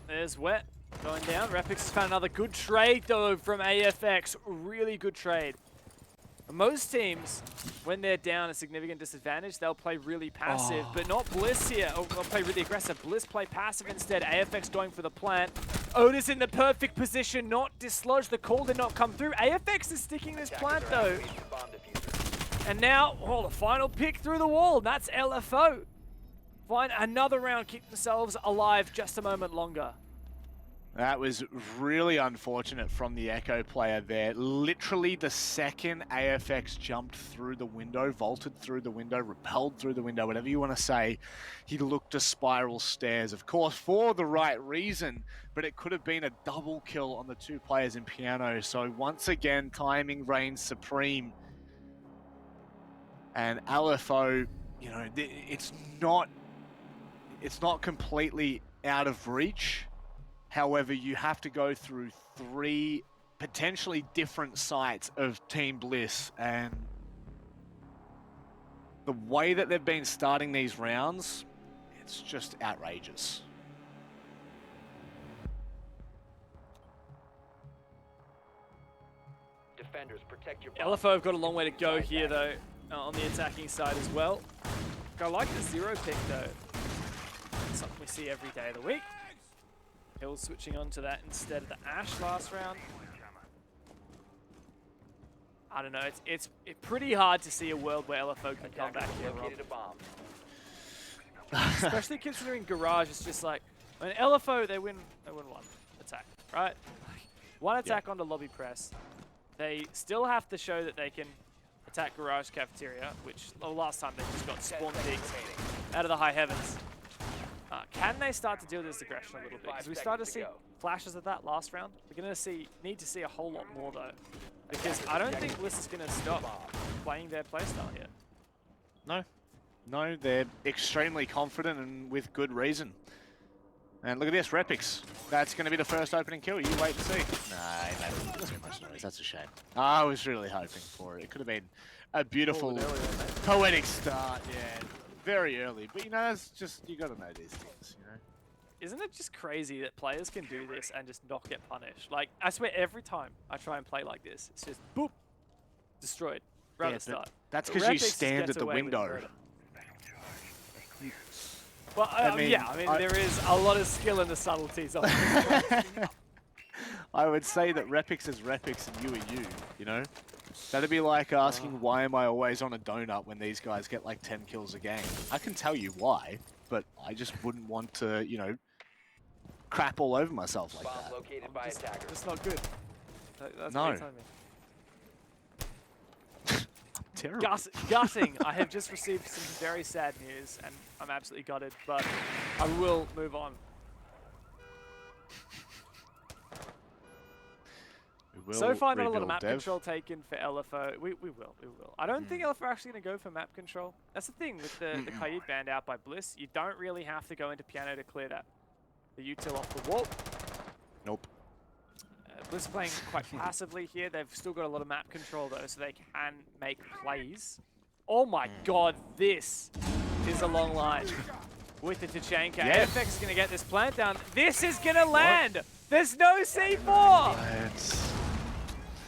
There's Wet going down. Repix has found another good trade, though, from AFX. Really good trade. Most teams, when they're down a significant disadvantage, they'll play really passive, but not Bliss here. Oh, they'll play really aggressive. Bliss play passive instead. AFX going for the plant. Oda's in the perfect position, not dislodge. The call did not come through. AFX is sticking this plant, though. And now, oh, the final pick through the wall. That's LFO. Find another round, keep themselves alive just a moment longer. That was really unfortunate from the Echo player there. Literally the second AFX jumped through the window, vaulted through the window, rappelled through the window, whatever you want to say, he looked to spiral stairs. Of course, for the right reason, but it could have been a double kill on the 2 players in Piano. So once again, timing reigns supreme. And LFO, you know, it's not completely out of reach. However, you have to go through 3 potentially different sites of Team Bliss, and the way that they've been starting these rounds, it's just outrageous. Defenders, protect your LFO have got a long way to go here, though, on the attacking side as well. I like the 0 pick, though. It's something we see every day of the week. Hill switching on to that instead of the Ash last round. I don't know, it's pretty hard to see a world where LFO can come back here, Rob. Especially considering Garage is just like, when LFO, they win 1 attack, right? 1 attack onto lobby press. They still have to show that they can attack Garage Cafeteria, which last time they just got spawn peeked out of the high heavens. Can they start to deal with this aggression a little bit? Because we started to see flashes of that last round. We're going to need to see a whole lot more, though. Because I don't think Bliss is going to stop playing their playstyle here. No, they're extremely confident and with good reason. And look at this, Repix. That's going to be the first opening kill. You wait and see. Nah, that's a shame. I was really hoping for it. It could have been a beautiful, poetic start, yeah. Very early, but you know, that's just, you got to know these things, you know. Isn't it just crazy that players can do this and just not get punished? Like, I swear every time I try and play like this, it's just boop, destroyed right at the start. That's But because you Repix stand gets at the away with window. murder. Well, mean, there is a lot of skill in the subtleties of it. I would say that Repix is Repix and you are you, you know? That'd be like asking why am I always on a donut when these guys get like 10 kills a game. I can tell you why, but I just wouldn't want to, you know, crap all over myself like Bomb that. located by attacker. It's not good. That's No. what you're telling me. Terrible. Gutting. I have just received some very sad news, and I'm absolutely gutted, but I will move on. So far, not a lot of map control taken for LFO. We will. I don't think LFO are actually going to go for map control. That's the thing with the Kaid banned out by Bliss. You don't really have to go into piano to clear that. The util off the wall. Nope. Bliss playing quite passively here. They've still got a lot of map control though, so they can make plays. Oh my god, this is a long line with the Tachanka. Yeah. AFX is going to get this plant down. This is going to land. There's no C4.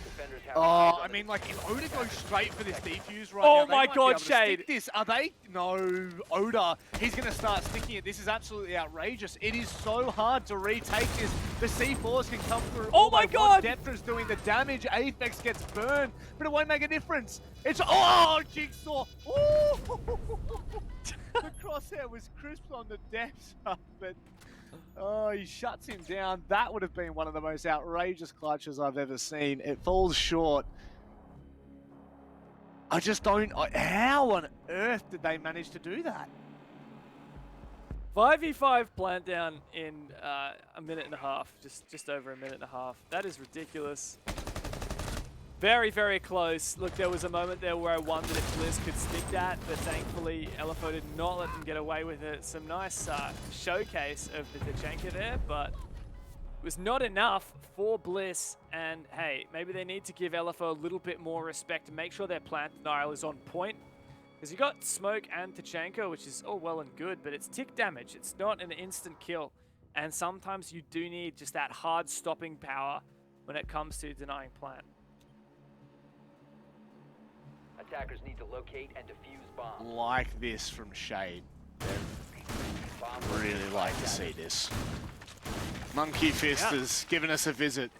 Defenders have Oh, eyes on I the mean, like, if Oda goes straight for this defuse right Oh now, they my might God, be able to Shade. stick this. Are they? No, Oda. He's going to start sticking it. This is absolutely outrageous. It is so hard to retake this. The C4s can come through. Oh my God. Deptra's doing the damage. Apex gets burned, but it won't make a difference. It's oh, Jigsaw. Oh, the crosshair was crisp on the depth, but. Oh, he shuts him down. That would have been one of the most outrageous clutches I've ever seen. It falls short. I just don't... How on earth did they manage to do that? 5v5 plant down in a minute and a half. Just over a minute and a half. That is ridiculous. Very, very close. Look, there was a moment there where I wondered if Bliss could stick that, but thankfully LFO did not let them get away with it. Some nice showcase of the Tachanka there, but it was not enough for Bliss. And hey, maybe they need to give LFO a little bit more respect and make sure their plant denial is on point. Because you got Smoke and Tachanka, which is all well and good, but it's tick damage. It's not an instant kill. And sometimes you do need just that hard stopping power when it comes to denying plant. Attackers need to locate and defuse bombs. Like this from Shade. Bomb Really located like by to see attacker. this. Monkey Fist has given us a visit.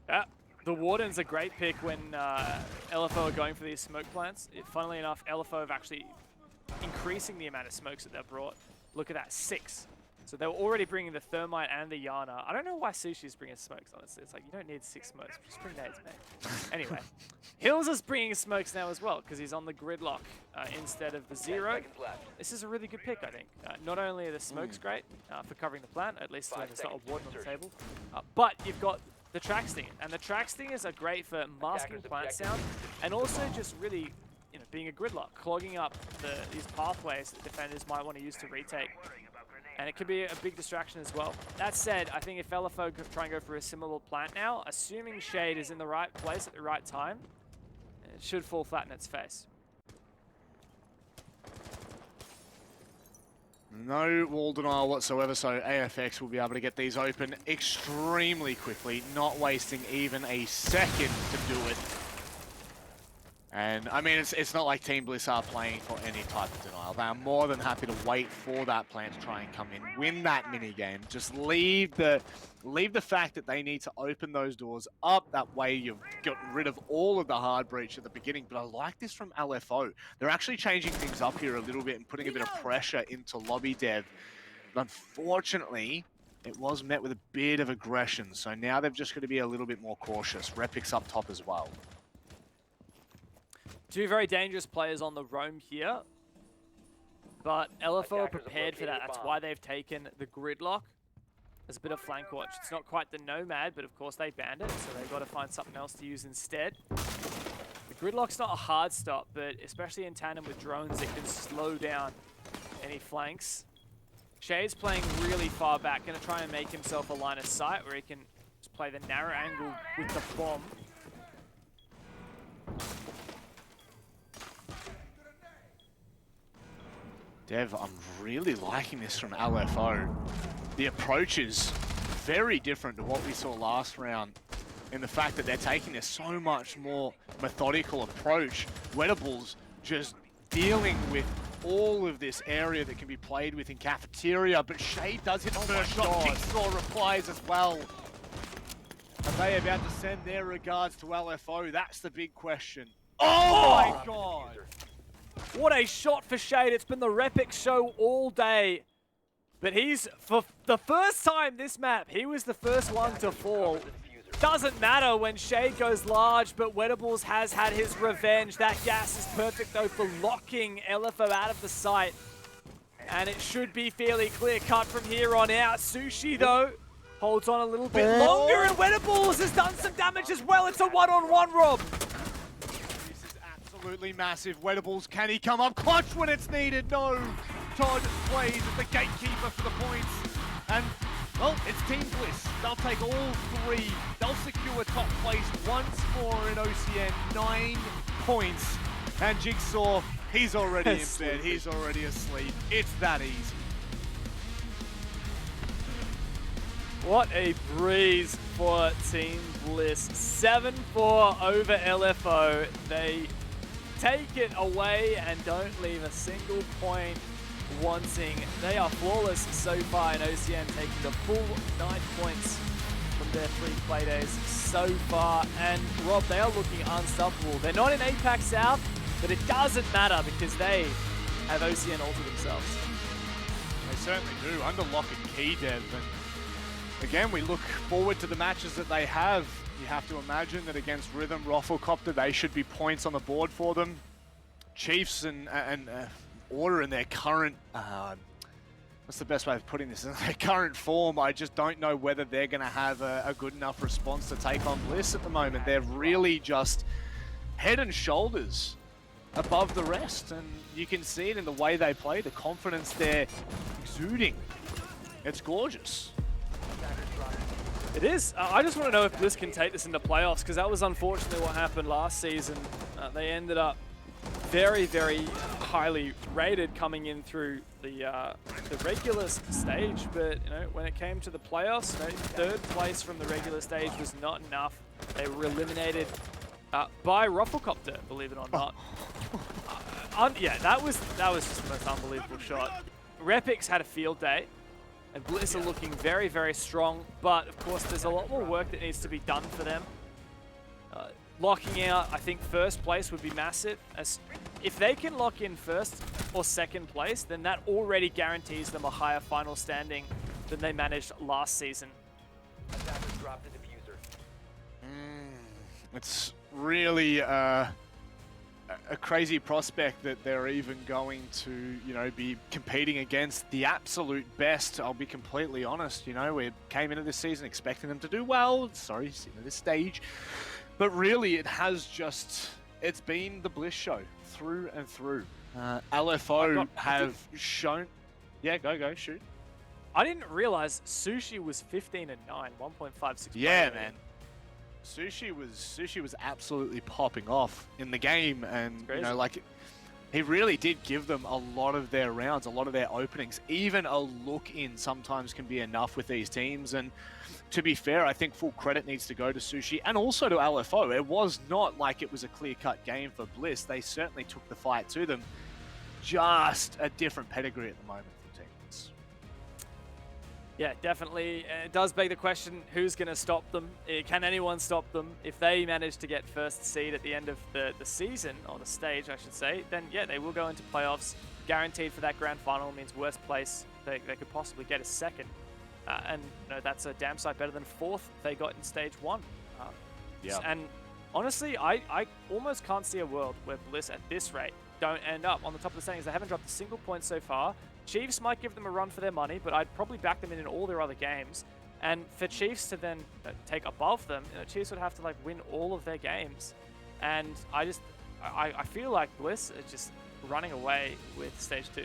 Yeah, the Warden's a great pick when LFO are going for these smoke plants. Funnily enough, LFO have actually increasing the amount of smokes that they've brought. Look at that, 6. So they were already bringing the Thermite and the Yana. I don't know why Sushi's bringing smokes, honestly. It's like, you don't need 6 smokes, just bring nades, mate. Anyway, Hills is bringing smokes now as well, because he's on the Gridlock instead of the 10 Zero. seconds left. This is a really good pick, I think. Not only are the smokes great for covering the plant, at least when 5 there's not a seconds Warden on the insertion. table, but you've got the track stingers, and the track stingers are great for masking Attackers plant objective sound, is and to also bomb. just really, you know, being a gridlock, clogging up these pathways that defenders might want to use to retake. And it could be a big distraction as well. That said, I think if LFO try and go for a similar plant now, assuming Shade is in the right place at the right time, it should fall flat in its face. No wall denial whatsoever, so AFX will be able to get these open extremely quickly, not wasting even a second to do it. And, I mean, it's not like Team Bliss are playing for any type of denial. They are more than happy to wait for that plan to try and come in, win that minigame. Just leave the fact that they need to open those doors up. That way you've gotten rid of all of the hard breach at the beginning. But I like this from LFO. They're actually changing things up here a little bit and putting a bit of pressure into lobby dev. But unfortunately, it was met with a bit of aggression. So now they've just got to be a little bit more cautious. Repix up top as well. 2 very dangerous players on the roam here, but LFO are Attackers have prepared for that. located a That's bomb. why they've taken the Gridlock as a bit of flank watch. It's not quite the Nomad, but of course they banned it, so they've got to find something else to use instead. The Gridlock's not a hard stop, but especially in tandem with drones, it can slow down any flanks. Shade's playing really far back, going to try and make himself a line of sight where he can just play the narrow angle with the bomb. Dev, I'm really liking this from LFO. The approach is very different to what we saw last round in the fact that they're taking this so much more methodical approach. Wettables just dealing with all of this area that can be played with in Cafeteria, but Shade does hit the first shot. Jigsaw replies as well. Are they about to send their regards to LFO? That's the big question. Oh my god! What a shot for Shade. It's been the Repic show all day. But he's, for the first time this map, he was the first one to fall. Doesn't matter when Shade goes large, but Wettables has had his revenge. That gas is perfect though for locking LFO out of the site. And it should be fairly clear cut from here on out. Sushi though, holds on a little bit longer, and Wettables has done some damage as well. It's a one-on-one, Rob. This is absolutely massive. Wettables, can he come up clutch when it's needed? No. Todd plays as the gatekeeper for the points. And, well, it's Team Bliss. They'll take all three. They'll secure top place once more in OCN. 9 points. And Jigsaw, he's already in bed. He's already asleep. It's that easy. What a breeze for Team Bliss. 7-4 over LFO. They take it away and don't leave a single point wanting. They are flawless so far in OCN, taking the full 9 points from their 3 playdays so far. And Rob, they are looking unstoppable. They're not in APAC South, but it doesn't matter because they have OCN all to themselves. They certainly do, under lock and key, Dev. And again, we look forward to the matches that they have. You have to imagine that against Rhythm, Rafflecopter, they should be points on the board for them. Chiefs and Order in their current, what's the best way of putting this, in their current form, I just don't know whether they're going to have a good enough response to take on Bliss at the moment. They're really just head and shoulders above the rest, and you can see it in the way they play, the confidence they're exuding. It's gorgeous. It is. I just want to know if Bliss can take this into playoffs, because that was unfortunately what happened last season. They ended up very, very highly rated coming in through the regular stage, but you know, when it came to the playoffs, you know, 3rd place from the regular stage was not enough. They were eliminated by Rafflecopter, believe it or not. Yeah, that was just the most unbelievable shot. Repix had a field day, and Bliss are looking very, very strong, but of course there's a lot more work that needs to be done for them. Locking out, I think, 1st place would be massive. As if they can lock in 1st or 2nd place, then that already guarantees them a higher final standing than they managed last season. Attackers dropped the diffuser. It's really a crazy prospect that they're even going to, you know, be competing against the absolute best. I'll be completely honest. You know, we came into this season expecting them to do well. Sorry, at this stage. But really, it has just, it's been the Bliss show through and through. LFO have shown, yeah, go, shoot. I didn't realize Sushi was 15-9, 1.56. Yeah, man. Sushi was absolutely popping off in the game, and you know, like, he really did give them a lot of their rounds, a lot of their openings. Even a look in sometimes can be enough with these teams, and to be fair, I think full credit needs to go to Sushi and also to LFO. It was not like it was a clear-cut game for Bliss. They certainly took the fight to them. Just a different pedigree at the moment from teams. Yeah, definitely. It does beg the question, who's going to stop them? Can anyone stop them? If they manage to get 1st seed at the end of the season, or the stage, I should say, then yeah, they will go into playoffs. Guaranteed for that grand final means worst place they could possibly get is 2nd. And you know, that's a damn sight better than 4th they got in stage 1. Yeah. And honestly, I almost can't see a world where Bliss at this rate don't end up on the top of the standings. They haven't dropped a single point so far. Chiefs might give them a run for their money, but I'd probably back them in all their other games. And for Chiefs to then take above them, you know, Chiefs would have to like win all of their games. And I feel like Bliss is just running away with stage 2.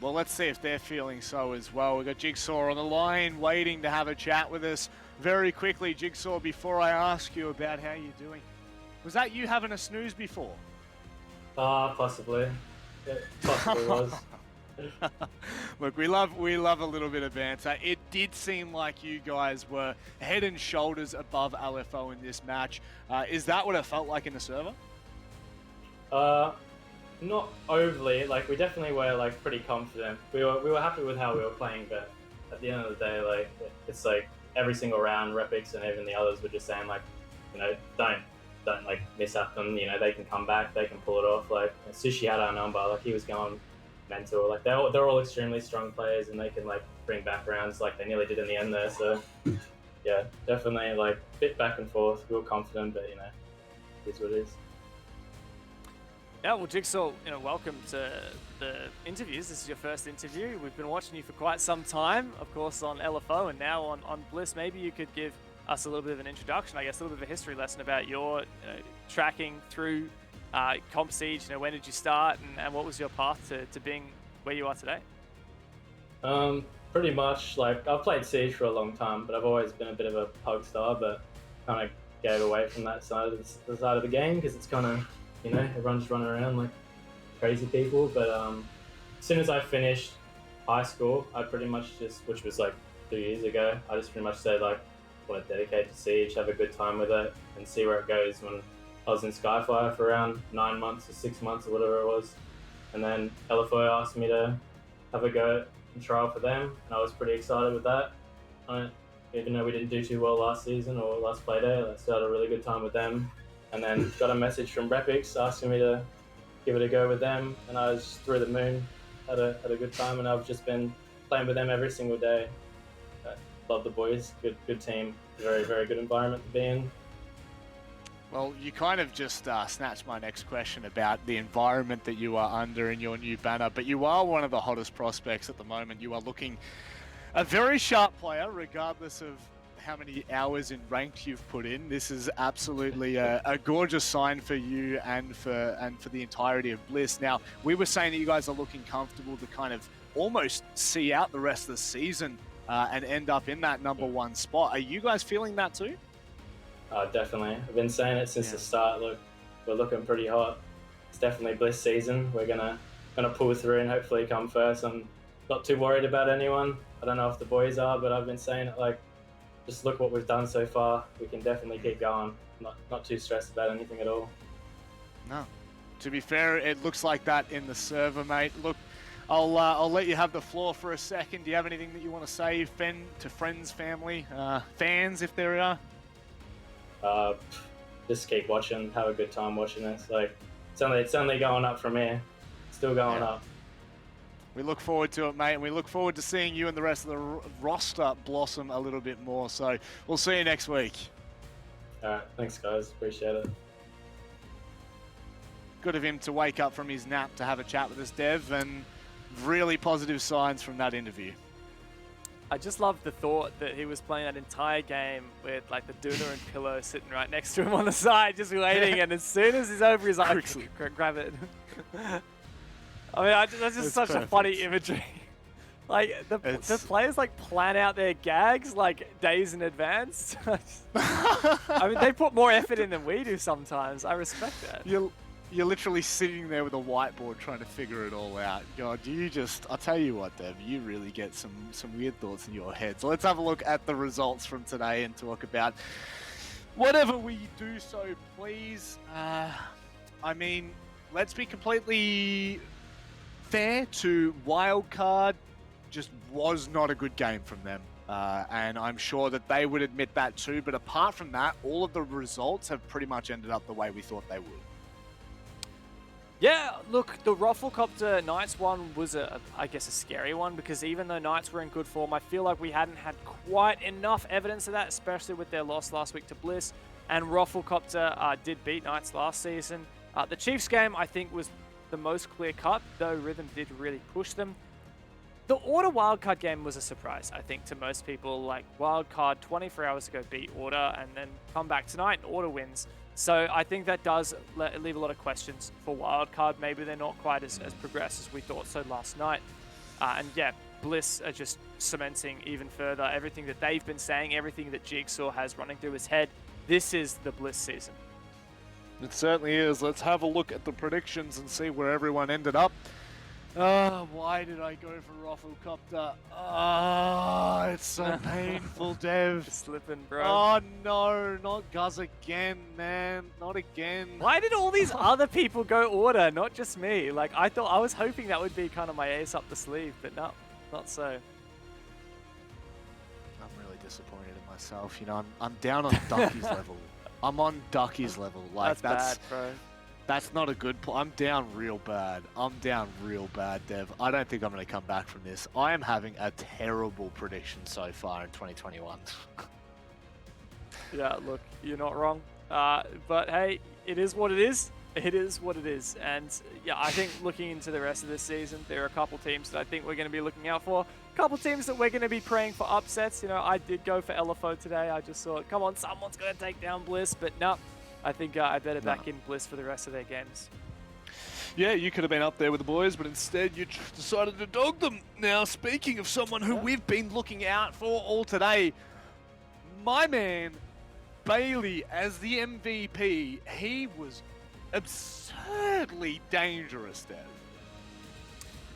Well, let's see if they're feeling so as well. We've got Jigsaw on the line, waiting to have a chat with us. Very quickly, Jigsaw, before I ask you about how you're doing, was that you having a snooze before? Possibly. It possibly was. Look, we love a little bit of banter. It did seem like you guys were head and shoulders above LFO in this match. Is that what it felt like in the server? Not overly. Like, we definitely were like pretty confident. We were happy with how we were playing, but at the end of the day, like, it's like every single round, Repix and even the others were just saying like, you know, don't like miss at them. You know, they can come back, they can pull it off. Like, Sushi had our number. Like, he was going mental. Like, they're all extremely strong players, and they can like bring back rounds like they nearly did in the end there. So yeah, definitely like bit back and forth. We were confident, but you know, it is what it is. Yeah, well, Jigsaw, you know, welcome to the interviews. This is your first interview. We've been watching you for quite some time, of course, on LFO and now on Bliss. Maybe you could give us a little bit of an introduction, I guess, a little bit of a history lesson about your tracking through Comp Siege. You know, when did you start, and what was your path to being where you are today? Pretty much, like, I've played Siege for a long time, but I've always been a bit of a pug star, but kind of gave away from that side of the game because it's kind of, you know, everyone's running around like crazy people. But as soon as I finished high school, I pretty much just, which was like 2 years ago, I just pretty much said like, I want to dedicate to Siege, have a good time with it, and see where it goes. When I was in Skyfire for around 9 months or 6 months or whatever it was, and then LFO asked me to have a go and trial for them, and I was pretty excited with that. Even though we didn't do too well last season or last Playday, I still had a really good time with them. And then got a message from Repix asking me to give it a go with them, and I was through the moon, had a good time, and I've just been playing with them every single day. Love the boys, good team, very, very good environment to be in. Well, you kind of just snatched my next question about the environment that you are under in your new banner, but you are one of the hottest prospects at the moment. You are looking a very sharp player, regardless of how many hours in ranked you've put in. This is absolutely a gorgeous sign for you and for the entirety of Bliss. Now, we were saying that you guys are looking comfortable to kind of almost see out the rest of the season and end up in that #1 spot. Are you guys feeling that too? Definitely. I've been saying it since the start. Look, we're looking pretty hot. It's definitely Bliss season. We're gonna pull through and hopefully come first. I'm not too worried about anyone. I don't know if the boys are, but I've been saying it like, just look what we've done so far. We can definitely keep going. Not too stressed about anything at all. No. To be fair, it looks like that in the server, mate. Look, I'll let you have the floor for a second. Do you have anything that you want to say, to friends, family, fans, if there are? Just keep watching. Have a good time watching this. Like, it's only going up from here. Still going up. We look forward to it, mate, and we look forward to seeing you and the rest of the roster blossom a little bit more. So we'll see you next week. All right, thanks, guys. Appreciate it. Good of him to wake up from his nap to have a chat with us, Dev, and really positive signs from that interview. I just love the thought that he was playing that entire game with like the Duna and Pillow sitting right next to him on the side, just waiting, and as soon as he's over, he's like, grab it. I mean, that's just such perfect. a funny imagery. Like, the players, like, plan out their gags, like, days in advance. I mean, they put more effort in than we do sometimes. I respect that. You're literally sitting there with a whiteboard trying to figure it all out. God, I'll tell you what, Dev, you really get some weird thoughts in your head. So let's have a look at the results from today and talk about whatever we do so, please. I mean, let's be completely fair to Wildcard. Just was not a good game from them. And I'm sure that they would admit that too. But apart from that, all of the results have pretty much ended up the way we thought they would. Yeah, look, the Rufflecopter Knights one was, I guess, a scary one, because even though Knights were in good form, I feel like we hadn't had quite enough evidence of that, especially with their loss last week to Bliss. And Rufflecopter did beat Knights last season. The Chiefs game, I think, was the most clear-cut, though Rhythm did really push them. The Order Wildcard game was a surprise, I think, to most people. Like, Wildcard 24 hours ago beat Order, and then come back tonight and Order wins. So I think that does leave a lot of questions for Wildcard. Maybe they're not quite as progressed as we thought so last night. And yeah, Bliss are just cementing even further everything that they've been saying, everything that Jigsaw has running through his head. This is the Bliss season. It certainly is. Let's have a look at the predictions and see where everyone ended up. Why did I go for Rafflecopter? Oh, it's so painful, Dev. You're slipping, bro. Oh no, not Guz again, man. Not again. Why did all these other people go order, not just me? Like, I was hoping that would be kind of my ace up the sleeve, but no, not so. I'm really disappointed in myself. You know, I'm down on Ducky's level. I'm on Ducky's level. Like That's bad, bro. That's not a good I'm down real bad. I'm down real bad, Dev. I don't think I'm going to come back from this. I am having a terrible prediction so far in 2021. Yeah, look, you're not wrong. But hey, it is what it is. It is what it is. And yeah, I think looking into the rest of this season, there are a couple teams that I think we're going to be looking out for. A couple teams that we're going to be praying for upsets. You know, I did go for LFO today. I just thought, come on, someone's going to take down Bliss. But no, I think I better back in Bliss for the rest of their games. Yeah, you could have been up there with the boys, but instead you decided to dog them. Now, speaking of someone who we've been looking out for all today, my man, Bailey as the MVP, he was absurdly dangerous, Dev.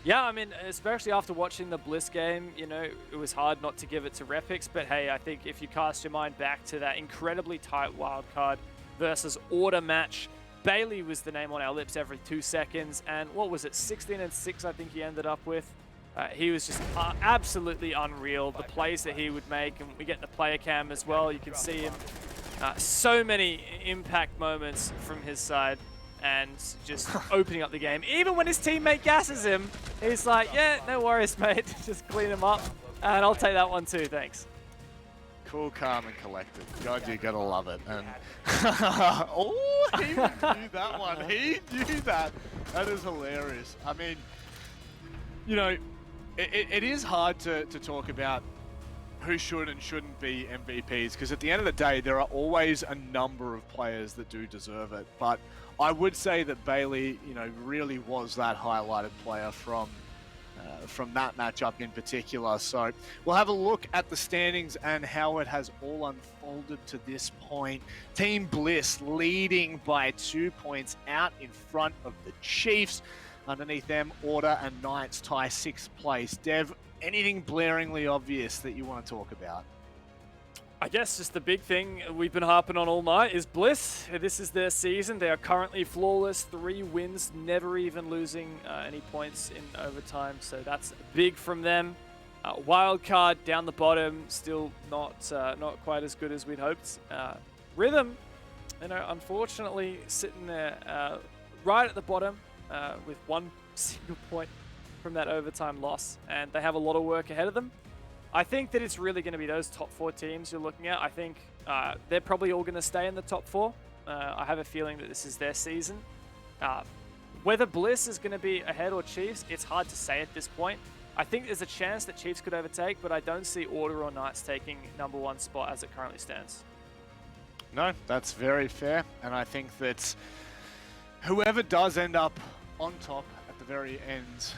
Yeah, I mean, especially after watching the Bliss game, you know, it was hard not to give it to Repix, but hey, I think if you cast your mind back to that incredibly tight wildcard versus order match, Bailey was the name on our lips every 2 seconds, and what was it, 16 and 6 I think he ended up with. He was just absolutely unreal, the plays that he would make, and we get the player cam as well, you can see him. So many impact moments from his side and just opening up the game. Even when his teammate gasses him, he's like, yeah, no worries, mate. Just clean him up. And I'll take that one too, thanks. Cool, calm, and collected. God, you gotta love it. And oh, he knew that one. He knew that. That is hilarious. I mean, you know, it is hard to talk about who should and shouldn't be MVPs, because at the end of the day, there are always a number of players that do deserve it. But I would say that Bailey, you know, really was that highlighted player from that matchup in particular. So we'll have a look at the standings and how it has all unfolded to this point. Team Bliss leading by 2 points out in front of the Chiefs. Underneath them, Order and Knights tie 6th place. Dev, anything blaringly obvious that you want to talk about? I guess just the big thing we've been harping on all night is Bliss. This is their season. They are currently flawless, 3 wins, never even losing any points in overtime. So that's big from them. Wildcard down the bottom, still not quite as good as we'd hoped. Rhythm, you know, unfortunately sitting there right at the bottom with 1 single point from that overtime loss, and they have a lot of work ahead of them. I think that it's really going to be those top 4 teams you're looking at. I think they're probably all going to stay in the top 4. I have a feeling that this is their season. Whether Bliss is going to be ahead or Chiefs, it's hard to say at this point. I think there's a chance that Chiefs could overtake, but I don't see Order or Knights taking #1 spot as it currently stands. No, that's very fair, and I think that whoever does end up on top at the very end,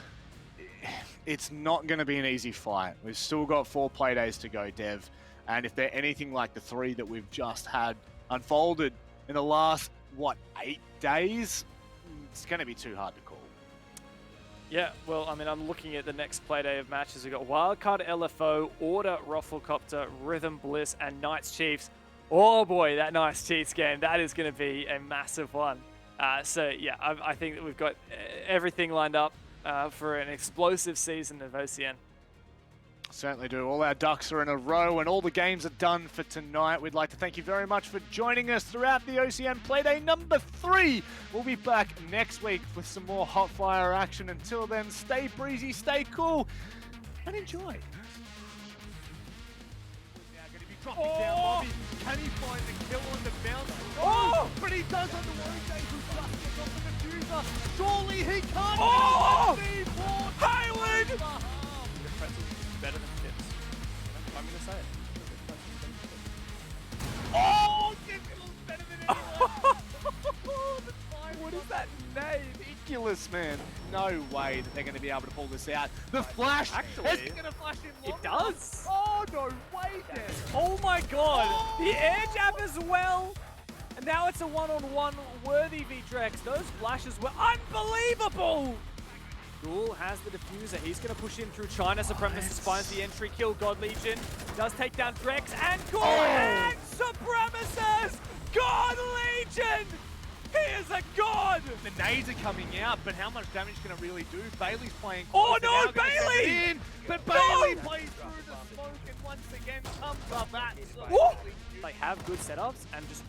it's not going to be an easy fight. We've still got 4 Playdays to go, Dev, and if they're anything like the 3 that we've just had unfolded in the last, 8 days, it's going to be too hard to call. Yeah, well, I mean, I'm looking at the next Playday of matches. We've got Wildcard LFO, Order Rafflecopter, Rhythm Bliss, and Knights Chiefs. Oh boy, that Knights Chiefs game, that is going to be a massive one. So yeah, I think that we've got everything lined up for an explosive season of OCN. Certainly do. All our ducks are in a row and all the games are done for tonight. We'd like to thank you very much for joining us throughout the OCN Playday number 3. We'll be back next week with some more hot fire action. Until then, stay breezy, stay cool, and enjoy. Now going to be dropping down Bobby. Can he find the kill on the bounce? Oh! But he does on the Wednesday, who just gets off the diffuser. Surely he can't. Oh! Highland! Better than chips. I'm going to say it. Oh, Difficult better than anyone. What is that name? Ridiculous, man. No way that they're going to be able to pull this out. The flash. Actually, is it going to flash in it long does. enough? Oh, no way, Des. Oh my god. Oh! The air jab as well. And now it's a one-on-one worthy v Drex. Those flashes were unbelievable. Ghoul has the diffuser. He's going to push in through China. Supremacist finds the entry kill. God Legion does take down Drex and Ghoul and Supremacist! God Legion! He is a god! The nades are coming out, but how much damage can it really do? Bailey's playing. Oh no, now gonna send Bailey! it in, but Bailey plays through the smoke and once again comes up absolutely. Like, have good setups and just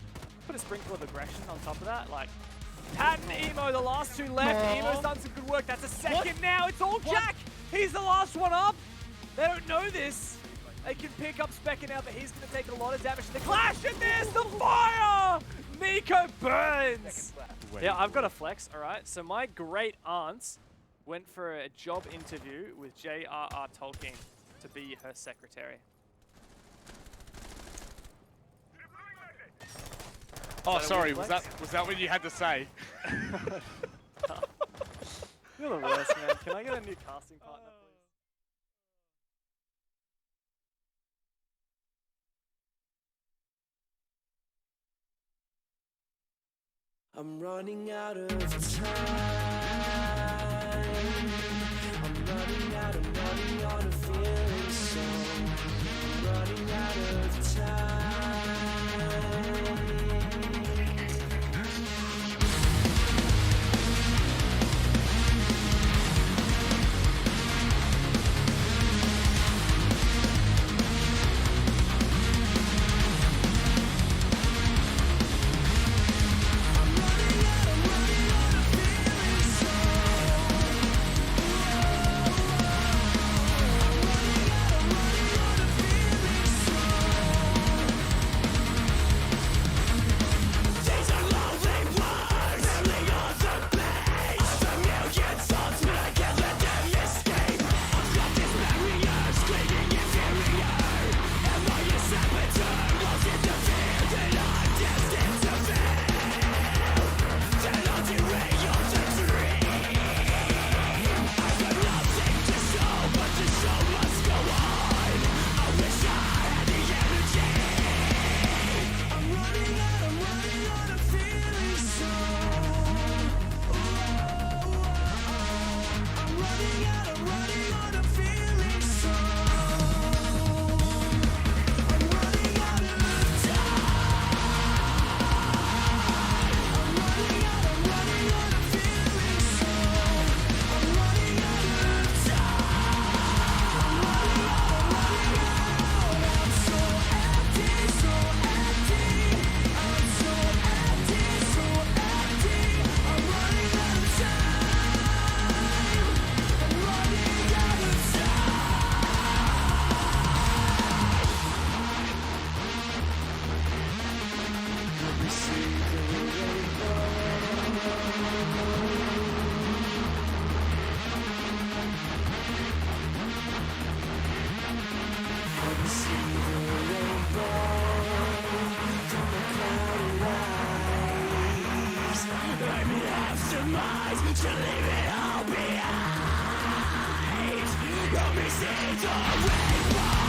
put a sprinkle of aggression on top of that. Like, Pat and Emo, the last two left. Emo's done some good work. That's a second now. It's all Jack. He's the last one up. They don't know this. They can pick up Specker now, but he's going to take a lot of damage. The clash, and there's the fire! Nico burns. Yeah, I've got a flex, all right? So my great aunts went for a job interview with J.R.R. Tolkien to be her secretary. Oh, that a sorry. weird Was flex? that what you had to say? You're the worst, man. Can I get a new casting partner, please? I'm running out of time. I'm running out of feeling so. I'm running out of time. To leave it all behind. Let me see the rainbow.